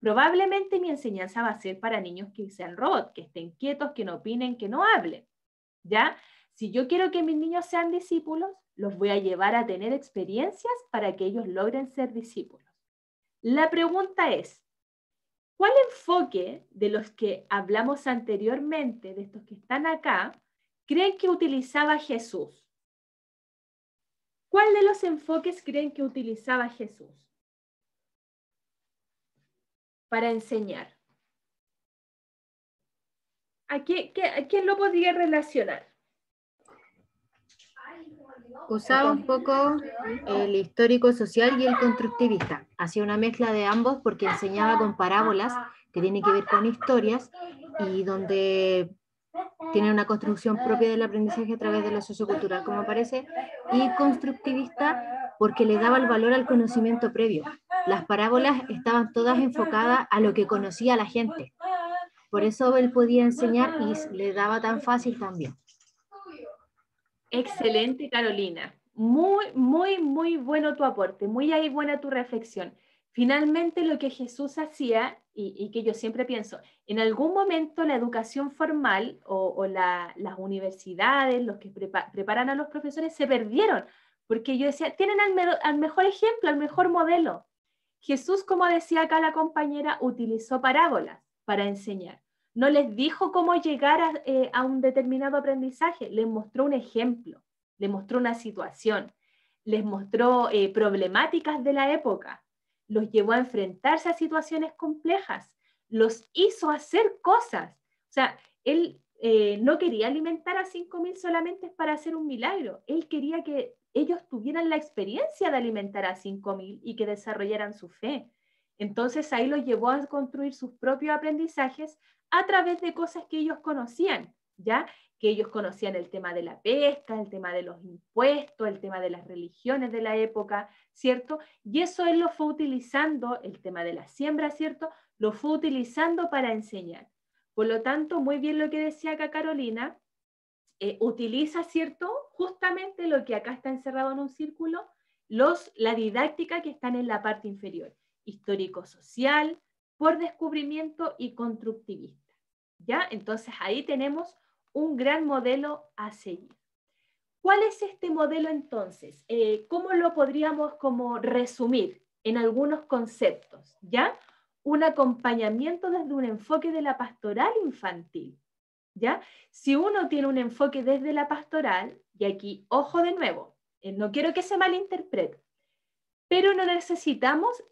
probablemente mi enseñanza va a ser para niños que sean robots, que estén quietos, que no opinen, que no hablen, ¿ya? Si yo quiero que mis niños sean discípulos, los voy a llevar a tener experiencias para que ellos logren ser discípulos. La pregunta es, ¿cuál enfoque de los que hablamos anteriormente, de estos que están acá, creen que utilizaba Jesús? ¿Cuál de los enfoques creen que utilizaba Jesús para enseñar? ¿A quién lo podría relacionar? Usaba un poco el histórico social y el constructivista. Hacía una mezcla de ambos porque enseñaba con parábolas que tiene que ver con historias y donde tiene una construcción propia del aprendizaje a través de lo sociocultural, como parece, y constructivista porque le daba el valor al conocimiento previo. Las parábolas estaban todas enfocadas a lo que conocía la gente. Por eso él podía enseñar y le daba tan fácil también. Excelente, Carolina. Muy bueno tu aporte, muy ahí buena tu reflexión. Finalmente lo que Jesús hacía, y que yo siempre pienso, en algún momento la educación formal o las universidades, los que preparan a los profesores, se perdieron, porque yo decía, tienen al mejor ejemplo, al mejor modelo. Jesús, como decía acá la compañera, utilizó parábolas para enseñar. No les dijo cómo llegar a un determinado aprendizaje, les mostró un ejemplo, les mostró una situación, les mostró problemáticas de la época, los llevó a enfrentarse a situaciones complejas, los hizo hacer cosas. O sea, él no quería alimentar a 5.000 solamente para hacer un milagro, él quería que ellos tuvieran la experiencia de alimentar a 5.000 y que desarrollaran su fe. Entonces ahí los llevó a construir sus propios aprendizajes a través de cosas que ellos conocían, ¿ya? Que ellos conocían el tema de la pesca, el tema de los impuestos, el tema de las religiones de la época, ¿cierto? Y eso él lo fue utilizando, el tema de la siembra, ¿cierto? Lo fue utilizando para enseñar. Por lo tanto, muy bien lo que decía acá Carolina, utiliza, ¿cierto? Justamente lo que acá está encerrado en un círculo, la didáctica que están en la parte inferior, histórico-social, por descubrimiento y constructivista, ¿ya? Entonces ahí tenemos un gran modelo a seguir. ¿Cuál es este modelo entonces? ¿Cómo lo podríamos como resumir en algunos conceptos, ¿ya? Un acompañamiento desde un enfoque de la pastoral infantil, ¿ya? Si uno tiene un enfoque desde la pastoral, y aquí, ojo de nuevo, no quiero que se malinterprete, pero no necesitamos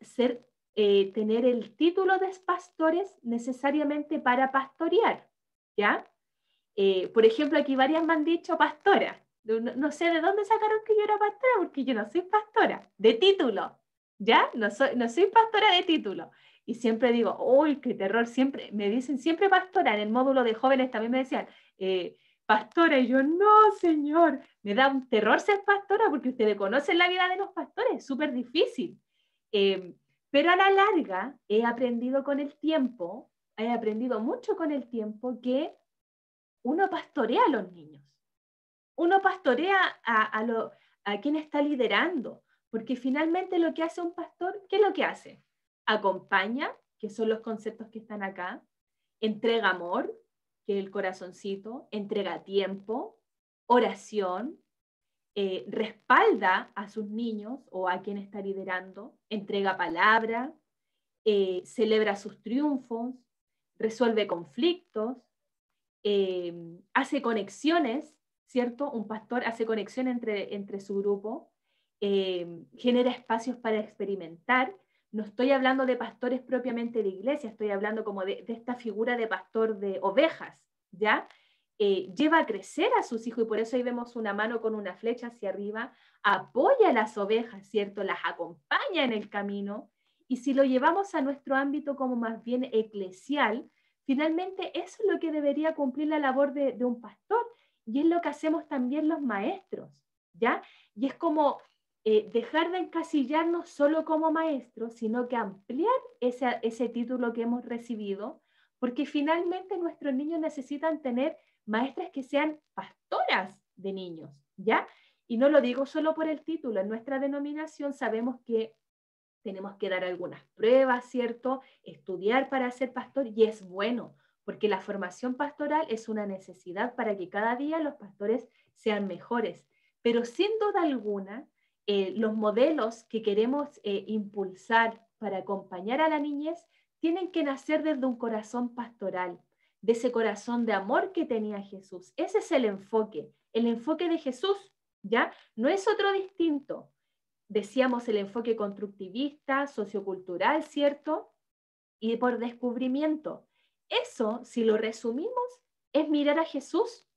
tener el título de pastores necesariamente para pastorear, ¿ya? Por ejemplo, aquí varias me han dicho pastora. No sé de dónde sacaron que yo era pastora, porque yo no soy pastora, de título, ¿ya? No soy pastora de título. Y siempre digo, uy, qué terror, siempre, me dicen siempre pastora, en el módulo de jóvenes también me decían, pastora, y yo, no, señor, me da un terror ser pastora, porque ustedes conocen la vida de los pastores, es súper difícil. Pero a la larga he aprendido con el tiempo, he aprendido mucho con el tiempo que uno pastorea a los niños, uno pastorea a quien está liderando, porque finalmente lo que hace un pastor, ¿qué es lo que hace? Acompaña, que son los conceptos que están acá, entrega amor, que es el corazoncito, entrega tiempo, oración, respalda a sus niños o a quien está liderando, entrega palabra, celebra sus triunfos, resuelve conflictos, hace conexiones, ¿cierto? Un pastor hace conexión entre su grupo, genera espacios para experimentar. No estoy hablando de pastores propiamente de iglesia, estoy hablando como de esta figura de pastor de ovejas, ¿ya? Lleva a crecer a sus hijos y por eso ahí vemos una mano con una flecha hacia arriba, apoya a las ovejas, ¿cierto? Las acompaña en el camino y si lo llevamos a nuestro ámbito como más bien eclesial, finalmente eso es lo que debería cumplir la labor de un pastor y es lo que hacemos también los maestros, ¿ya? Y es como dejar de encasillarnos solo como maestros, sino que ampliar ese título que hemos recibido, porque finalmente nuestros niños necesitan tener maestras que sean pastoras de niños, ¿ya? Y no lo digo solo por el título, en nuestra denominación sabemos que tenemos que dar algunas pruebas, ¿cierto? Estudiar para ser pastor y es bueno, porque la formación pastoral es una necesidad para que cada día los pastores sean mejores. Pero sin duda alguna, los modelos que queremos impulsar para acompañar a la niñez tienen que nacer desde un corazón pastoral, de ese corazón de amor que tenía Jesús. Ese es el enfoque de Jesús, ¿ya? No es otro distinto. Decíamos el enfoque constructivista, sociocultural, ¿cierto? Y por descubrimiento. Eso, si lo resumimos, es mirar a Jesús.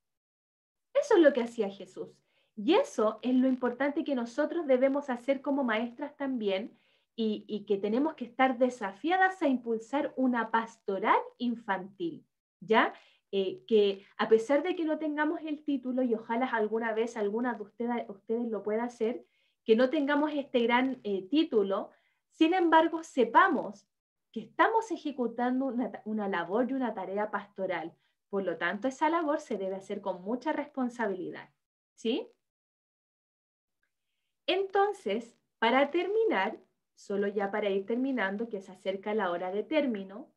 Eso es lo que hacía Jesús. Y eso es lo importante que nosotros debemos hacer como maestras también, y que tenemos que estar desafiadas a impulsar una pastoral infantil, ¿ya? Que a pesar de que no tengamos el título, y ojalá alguna vez alguna de ustedes lo pueda hacer, que no tengamos este gran título, sin embargo, sepamos que estamos ejecutando una labor y una tarea pastoral. Por lo tanto, esa labor se debe hacer con mucha responsabilidad, ¿sí? Entonces, para terminar, solo ya para ir terminando, que se acerca la hora de término,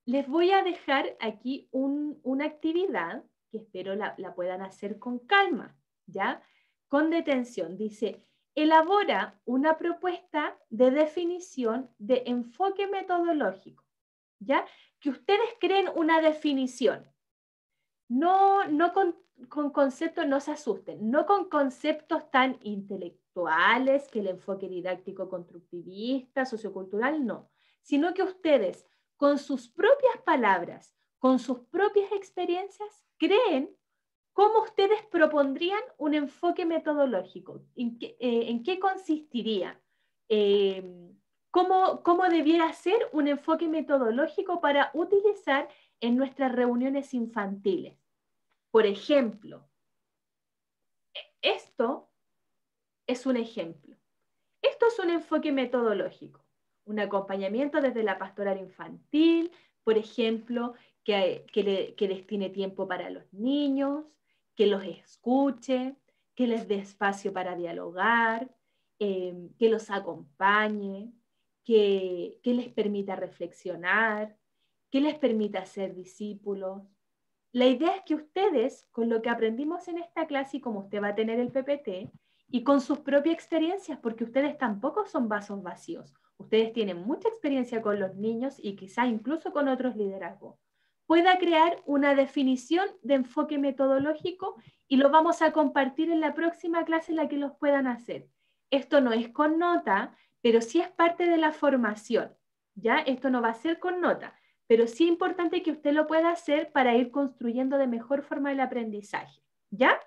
les voy a dejar aquí una actividad que espero la puedan hacer con calma, ¿ya? Con detención. Dice, elabora una propuesta de definición de enfoque metodológico, ¿ya? Que ustedes creen una definición. No con conceptos, no se asusten, no con conceptos tan intelectuales, que el enfoque didáctico constructivista, sociocultural, no, sino que ustedes, con sus propias palabras, con sus propias experiencias, creen cómo ustedes propondrían un enfoque metodológico, en qué consistiría, cómo debiera ser un enfoque metodológico para utilizar en nuestras reuniones infantiles. Por ejemplo, esto es un ejemplo. Esto es un enfoque metodológico, un acompañamiento desde la pastoral infantil, por ejemplo, que destine tiempo para los niños, que los escuche, que les dé espacio para dialogar, que los acompañe, que les permita reflexionar, que les permita ser discípulos. La idea es que ustedes, con lo que aprendimos en esta clase y como usted va a tener el PPT, y con sus propias experiencias, porque ustedes tampoco son vasos vacíos, ustedes tienen mucha experiencia con los niños y quizás incluso con otros liderazgos, pueda crear una definición de enfoque metodológico y lo vamos a compartir en la próxima clase en la que los puedan hacer. Esto no es con nota, pero sí es parte de la formación, ¿ya? Esto no va a ser con nota, pero sí es importante que usted lo pueda hacer para ir construyendo de mejor forma el aprendizaje, ¿ya?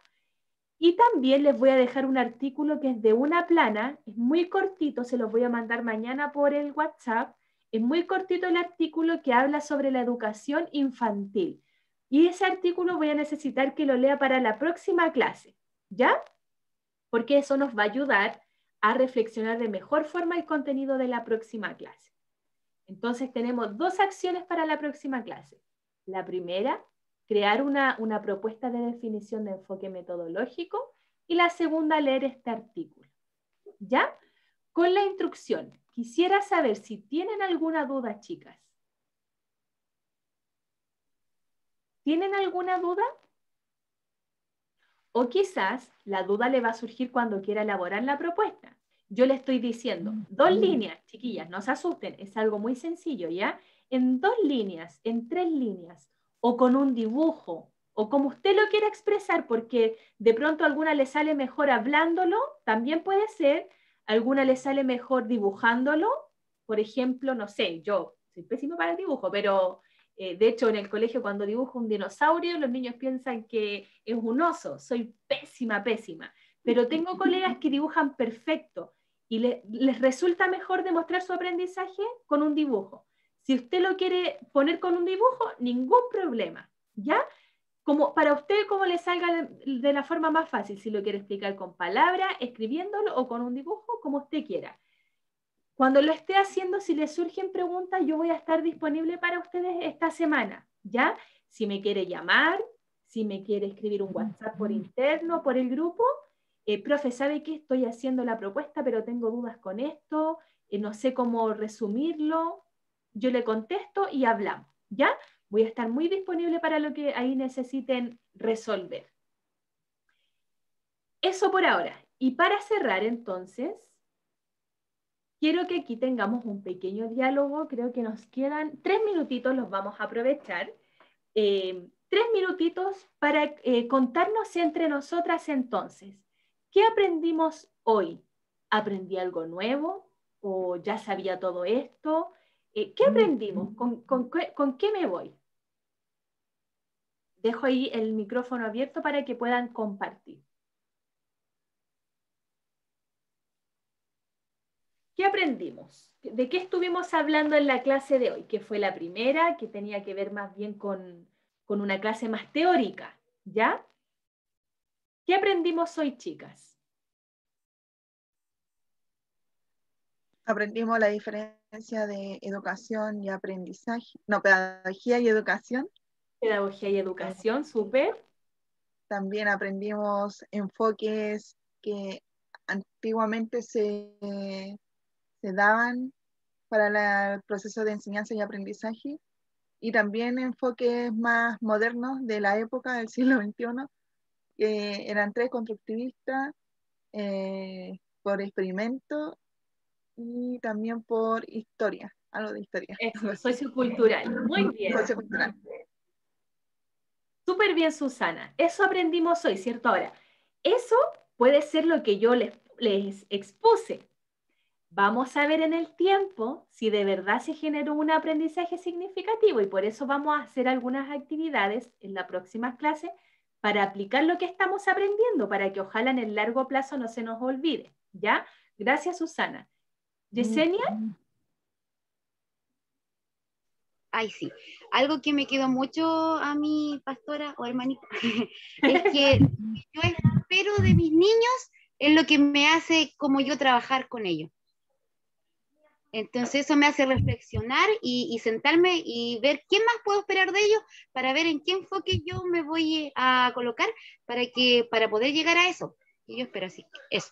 Y también les voy a dejar un artículo que es de una plana, es muy cortito, se los voy a mandar mañana por el WhatsApp, es muy cortito el artículo que habla sobre la educación infantil. Y ese artículo voy a necesitar que lo lea para la próxima clase, ¿ya? Porque eso nos va a ayudar a reflexionar de mejor forma el contenido de la próxima clase. Entonces tenemos dos acciones para la próxima clase. La primera, crear una propuesta de definición de enfoque metodológico, y la segunda, leer este artículo. ¿Ya? Con la instrucción, quisiera saber si tienen alguna duda, chicas. ¿Tienen alguna duda? O quizás la duda le va a surgir cuando quiera elaborar la propuesta. Yo le estoy diciendo, 2 líneas, chiquillas, no se asusten, es algo muy sencillo, ¿ya? En 2 líneas, en 3 líneas, o con un dibujo, o como usted lo quiera expresar, porque de pronto a alguna le sale mejor hablándolo, también puede ser, a alguna le sale mejor dibujándolo, por ejemplo, no sé, yo soy pésimo para el dibujo, pero de hecho en el colegio cuando dibujo un dinosaurio, los niños piensan que es un oso, soy pésima, pésima, pero tengo colegas que dibujan perfecto, y les resulta mejor demostrar su aprendizaje con un dibujo. Si usted lo quiere poner con un dibujo, ningún problema, ¿ya? Como para usted, como le salga de la forma más fácil, si lo quiere explicar con palabras, escribiéndolo o con un dibujo, como usted quiera. Cuando lo esté haciendo, si les surgen preguntas, yo voy a estar disponible para ustedes esta semana, ¿ya? Si me quiere llamar, si me quiere escribir un WhatsApp por interno, por el grupo, profe, ¿sabe qué? Estoy haciendo la propuesta, pero tengo dudas con esto, no sé cómo resumirlo. Yo le contesto y hablamos, ¿ya? Voy a estar muy disponible para lo que ahí necesiten resolver. Eso por ahora. Y para cerrar, entonces, quiero que aquí tengamos un pequeño diálogo. Creo que nos quedan 3 minutitos, los vamos a aprovechar. 3 minutitos para contarnos entre nosotras entonces. ¿Qué aprendimos hoy? ¿Aprendí algo nuevo? ¿O ya sabía todo esto? ¿Qué aprendimos? ¿Con qué me voy? Dejo ahí el micrófono abierto para que puedan compartir. ¿qué aprendimos? ¿De qué estuvimos hablando en la clase de hoy? Que fue la primera, que tenía que ver más bien con una clase más teórica, ¿ya? ¿Qué aprendimos hoy, chicas? Aprendimos la diferencia de educación y aprendizaje, no, pedagogía y educación. Pedagogía y educación, súper. También aprendimos enfoques que antiguamente se daban para el proceso de enseñanza y aprendizaje, y también enfoques más modernos de la época del siglo XXI, que eran 3: constructivista, por experimento y también por historia, algo de historia. Eso, sociocultural. Muy bien. Sociocultural. Súper bien, Susana. Eso aprendimos hoy, ¿cierto? Ahora, eso puede ser lo que yo les expuse. Vamos a ver en el tiempo si de verdad se generó un aprendizaje significativo, y por eso vamos a hacer algunas actividades en la próxima clase para aplicar lo que estamos aprendiendo, para que ojalá en el largo plazo no se nos olvide, ¿ya? Gracias, Susana. ¿Yesenia? Ay, sí. Algo que me quedó mucho a mi pastora o hermanita es que yo espero de mis niños es lo que me hace como yo trabajar con ellos. Entonces eso me hace reflexionar y sentarme y ver qué más puedo esperar de ellos para ver en qué enfoque yo me voy a colocar para poder llegar a eso. Y yo espero así. Eso.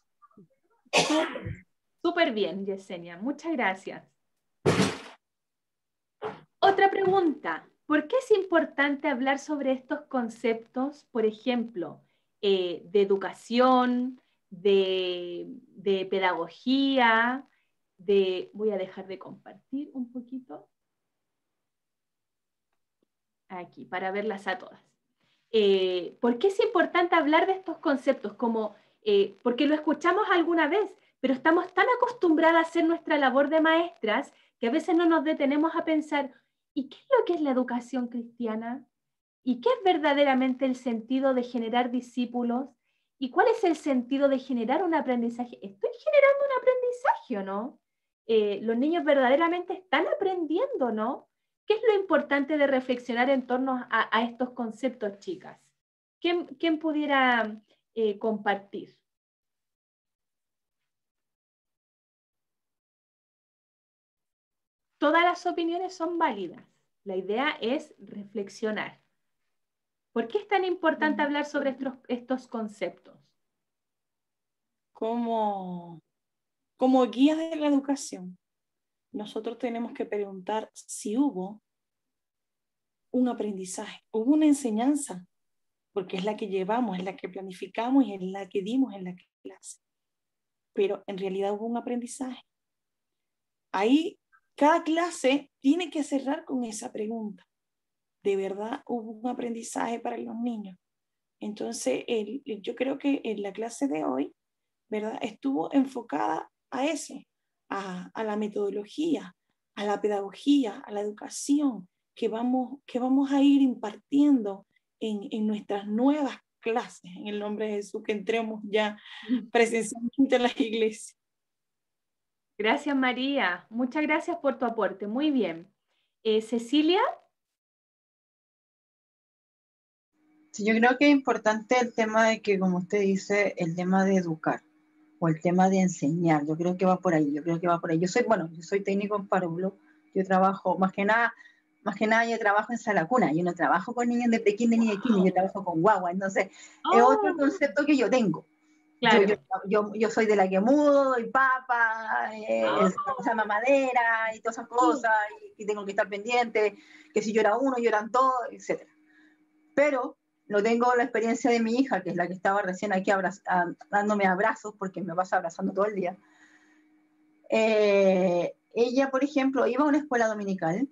Súper bien, Yesenia. Muchas gracias. Otra pregunta. ¿Por qué es importante hablar sobre estos conceptos, por ejemplo, de educación, de pedagogía, voy a dejar de compartir un poquito aquí para verlas a todas? ¿Por qué es importante hablar de estos conceptos? Porque lo escuchamos alguna vez, pero estamos tan acostumbradas a hacer nuestra labor de maestras que a veces no nos detenemos a pensar, ¿y qué es lo que es la educación cristiana? ¿Y qué es verdaderamente el sentido de generar discípulos? ¿Y cuál es el sentido de generar un aprendizaje? ¿Estoy generando un aprendizaje o no? Los niños verdaderamente están aprendiendo, ¿no? ¿Qué es lo importante de reflexionar en torno a estos conceptos, chicas? ¿Quién pudiera compartir? Todas las opiniones son válidas. La idea es reflexionar. ¿Por qué es tan importante hablar sobre estos conceptos? Como guía de la educación, nosotros tenemos que preguntar si hubo un aprendizaje, hubo una enseñanza, porque es la que llevamos, es la que planificamos y es la que dimos en la clase. Pero en realidad hubo un aprendizaje. Ahí cada clase tiene que cerrar con esa pregunta. ¿De verdad hubo un aprendizaje para los niños? Entonces, yo creo que en la clase de hoy, ¿verdad?, estuvo enfocada a eso, a la metodología, a la pedagogía, a la educación que vamos a ir impartiendo en nuestras nuevas clases, en el nombre de Jesús, que entremos ya presencialmente en las iglesias. Gracias, María. Muchas gracias por tu aporte. Muy bien. Cecilia. Sí, yo creo que es importante el tema de que, como usted dice, el tema de educar o el tema de enseñar. Yo creo que va por ahí. Yo soy técnico en párvulo. Yo trabajo, más que nada, yo trabajo en sala cuna. Yo no trabajo con niños de pre-kinder ni de kinder, yo trabajo con guagua. Entonces, es otro concepto que yo tengo. Claro. Yo soy de la que mudo, doy papa, mamadera y todas esas cosas, y tengo que estar pendiente, que si llora uno, lloran todos, etc. Pero no tengo la experiencia de mi hija, que es la que estaba recién aquí dándome abrazos, porque me pasa abrazando todo el día. Ella, por ejemplo, iba a una escuela dominical,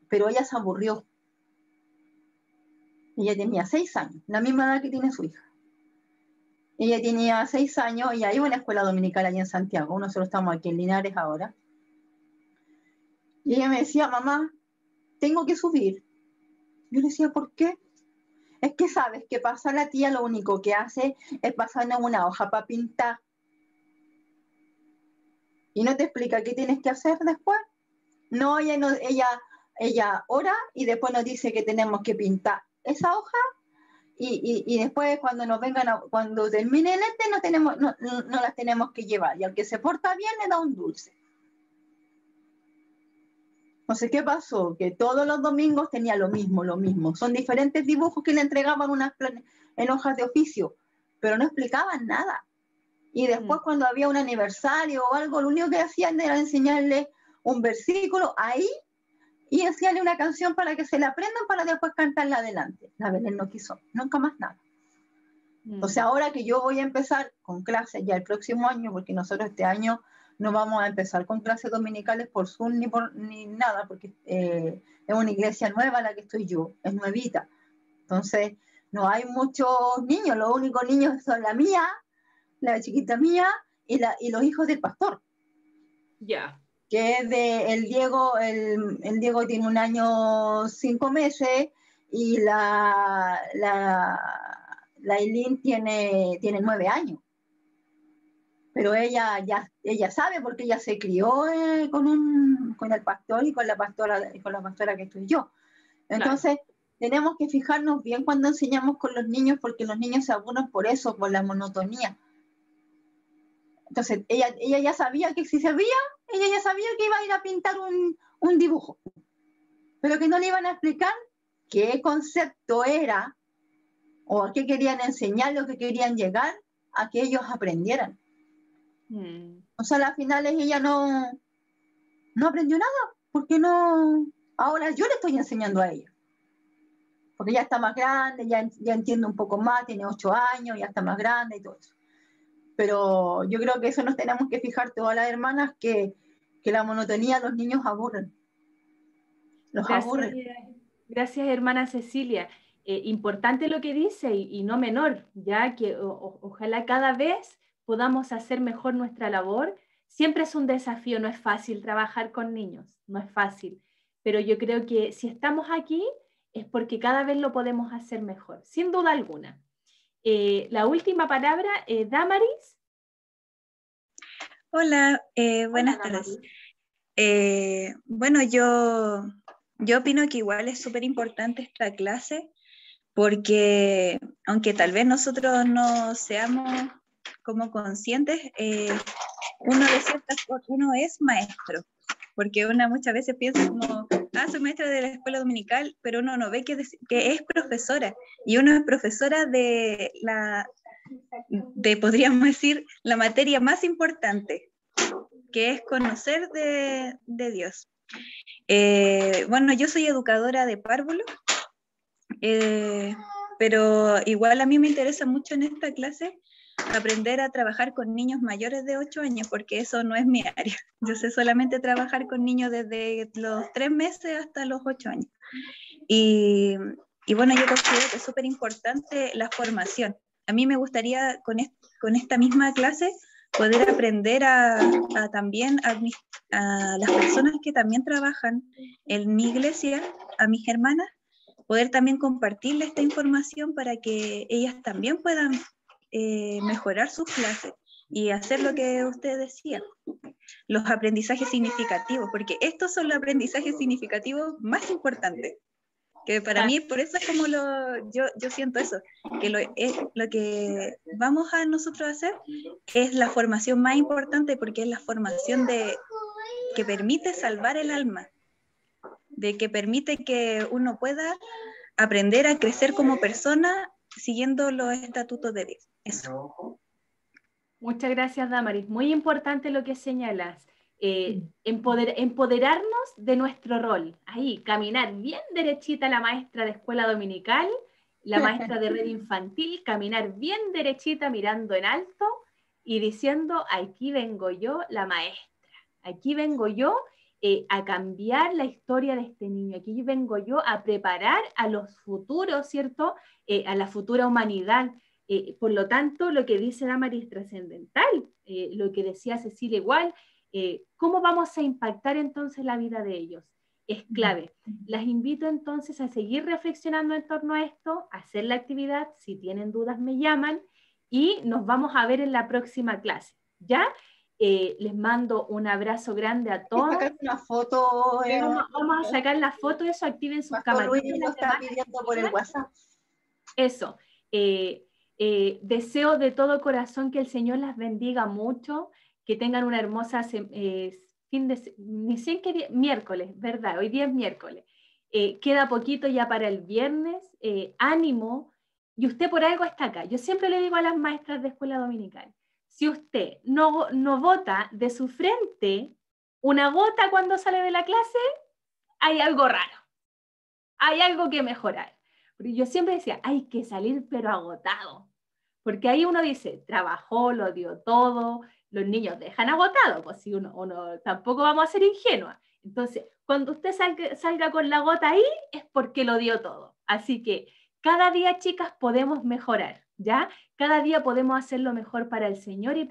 pero ella se aburrió. Ella tenía 6 años, la misma edad que tiene su hija. Ella tenía 6 años, ella iba a una escuela dominical allá en Santiago, nosotros estamos aquí en Linares ahora. Y ella me decía, mamá, tengo que subir. Yo le decía, ¿por qué? Es que sabes que pasa la tía, lo único que hace es pasarnos una hoja para pintar. y no te explica qué tienes que hacer después. No, ella ora y después nos dice que tenemos que pintar esa hoja y después cuando nos vengan, cuando terminen no las tenemos que llevar. Y al que se porta bien le da un dulce. No sé qué pasó, que todos los domingos tenía lo mismo. Son diferentes dibujos que le entregaban en hojas de oficio, pero no explicaban nada. Y después cuando había un aniversario o algo, lo único que hacían era enseñarle un versículo ahí y enseñarle una canción para que se la aprendan para después cantarla adelante. La Belén no quiso, nunca más nada. Entonces ahora que yo voy a empezar con clases ya el próximo año, porque nosotros este año no vamos a empezar con clases dominicales por Zoom ni nada, porque es una iglesia nueva la que estoy yo, es nuevita. Entonces no hay muchos niños, los únicos niños son la mía, la chiquita mía y los hijos del pastor. Ya. Que es el Diego, el Diego tiene 1 año 5 meses y la Eileen tiene 9 años. Pero ella sabe porque ella se crió con el pastor y con la pastora que estoy yo. Entonces, tenemos que fijarnos bien cuando enseñamos con los niños, porque los niños se aburren por eso, por la monotonía. Entonces, ella ya sabía que si servía, ella ya sabía que iba a ir a pintar un dibujo, pero que no le iban a explicar qué concepto era o a qué querían enseñar, lo que querían llegar a que ellos aprendieran. O sea, a las finales ella no aprendió nada, porque ahora yo le estoy enseñando a ella, porque ya está más grande, ya entiende un poco más, tiene 8 años, ya está más grande y todo eso. Pero yo creo que eso nos tenemos que fijar todas las hermanas, que la monotonía a los niños aburren. Gracias, hermana Cecilia. Importante lo que dice y no menor, ya que ojalá cada vez podamos hacer mejor nuestra labor. Siempre es un desafío, no es fácil trabajar con niños, no es fácil, pero yo creo que si estamos aquí es porque cada vez lo podemos hacer mejor, sin duda alguna. La última palabra, Damaris. Hola, buenas tardes. Bueno, yo opino que igual es súper importante esta clase, porque aunque tal vez nosotros no seamos como conscientes, uno es maestro, porque una muchas veces piensa como, soy maestra de la escuela dominical, pero uno no ve que es profesora, y uno es profesora de podríamos decir, la materia más importante, que es conocer de Dios. Bueno, yo soy educadora de párvulo, pero igual a mí me interesa mucho en esta clase aprender a trabajar con niños mayores de 8 años, porque eso no es mi área. Yo sé solamente trabajar con niños desde los 3 meses hasta los 8 años. Y bueno, yo considero que es súper importante la formación. A mí me gustaría con esta misma clase poder aprender también a las personas que también trabajan en mi iglesia, a mis hermanas, poder también compartirles esta información para que ellas también puedan mejorar sus clases y hacer lo que usted decía, los aprendizajes significativos, porque estos son los aprendizajes significativos más importantes, que para mí, por eso es como yo siento eso, que lo que vamos a nosotros a hacer es la formación más importante, porque es la formación que permite salvar el alma, de que permite que uno pueda aprender a crecer como persona siguiendo los estatutos de Dios. Eso. Muchas gracias, Damaris. Muy importante lo que señalas. Empoderarnos de nuestro rol. Ahí, caminar bien derechita la maestra de escuela dominical, la maestra de red infantil, caminar bien derechita mirando en alto y diciendo, aquí vengo yo, la maestra. Aquí vengo yo a cambiar la historia de este niño. Aquí vengo yo a preparar a los futuros, ¿cierto? A la futura humanidad. Por lo tanto, lo que dice Damaris es trascendental. Lo que decía Cecilia igual, ¿cómo vamos a impactar entonces la vida de ellos? Es clave. Las invito entonces a seguir reflexionando en torno a esto, a hacer la actividad. Si tienen dudas me llaman y nos vamos a ver en la próxima clase. ¿Ya? Les mando un abrazo grande a todos. Sacar una foto. Vamos a sacar la foto, eso, activen sus Pastor Luis camaritas. lo está pidiendo por el WhatsApp. Eso. Deseo de todo corazón que el Señor las bendiga mucho, que tengan una hermosa ni sé qué día, miércoles, ¿verdad? Hoy día es miércoles. Queda poquito ya para el viernes. Ánimo. Y usted por algo está acá. Yo siempre le digo a las maestras de escuela dominical, si usted no bota de su frente una gota cuando sale de la clase, hay algo raro. Hay algo que mejorar. Porque yo siempre decía, hay que salir pero agotado. Porque ahí uno dice, trabajó, lo dio todo, los niños dejan agotado, pues si uno tampoco vamos a ser ingenua. Entonces, cuando usted salga con la gota ahí, es porque lo dio todo. Así que cada día, chicas, podemos mejorar, ¿ya? Cada día podemos hacerlo mejor para el Señor y para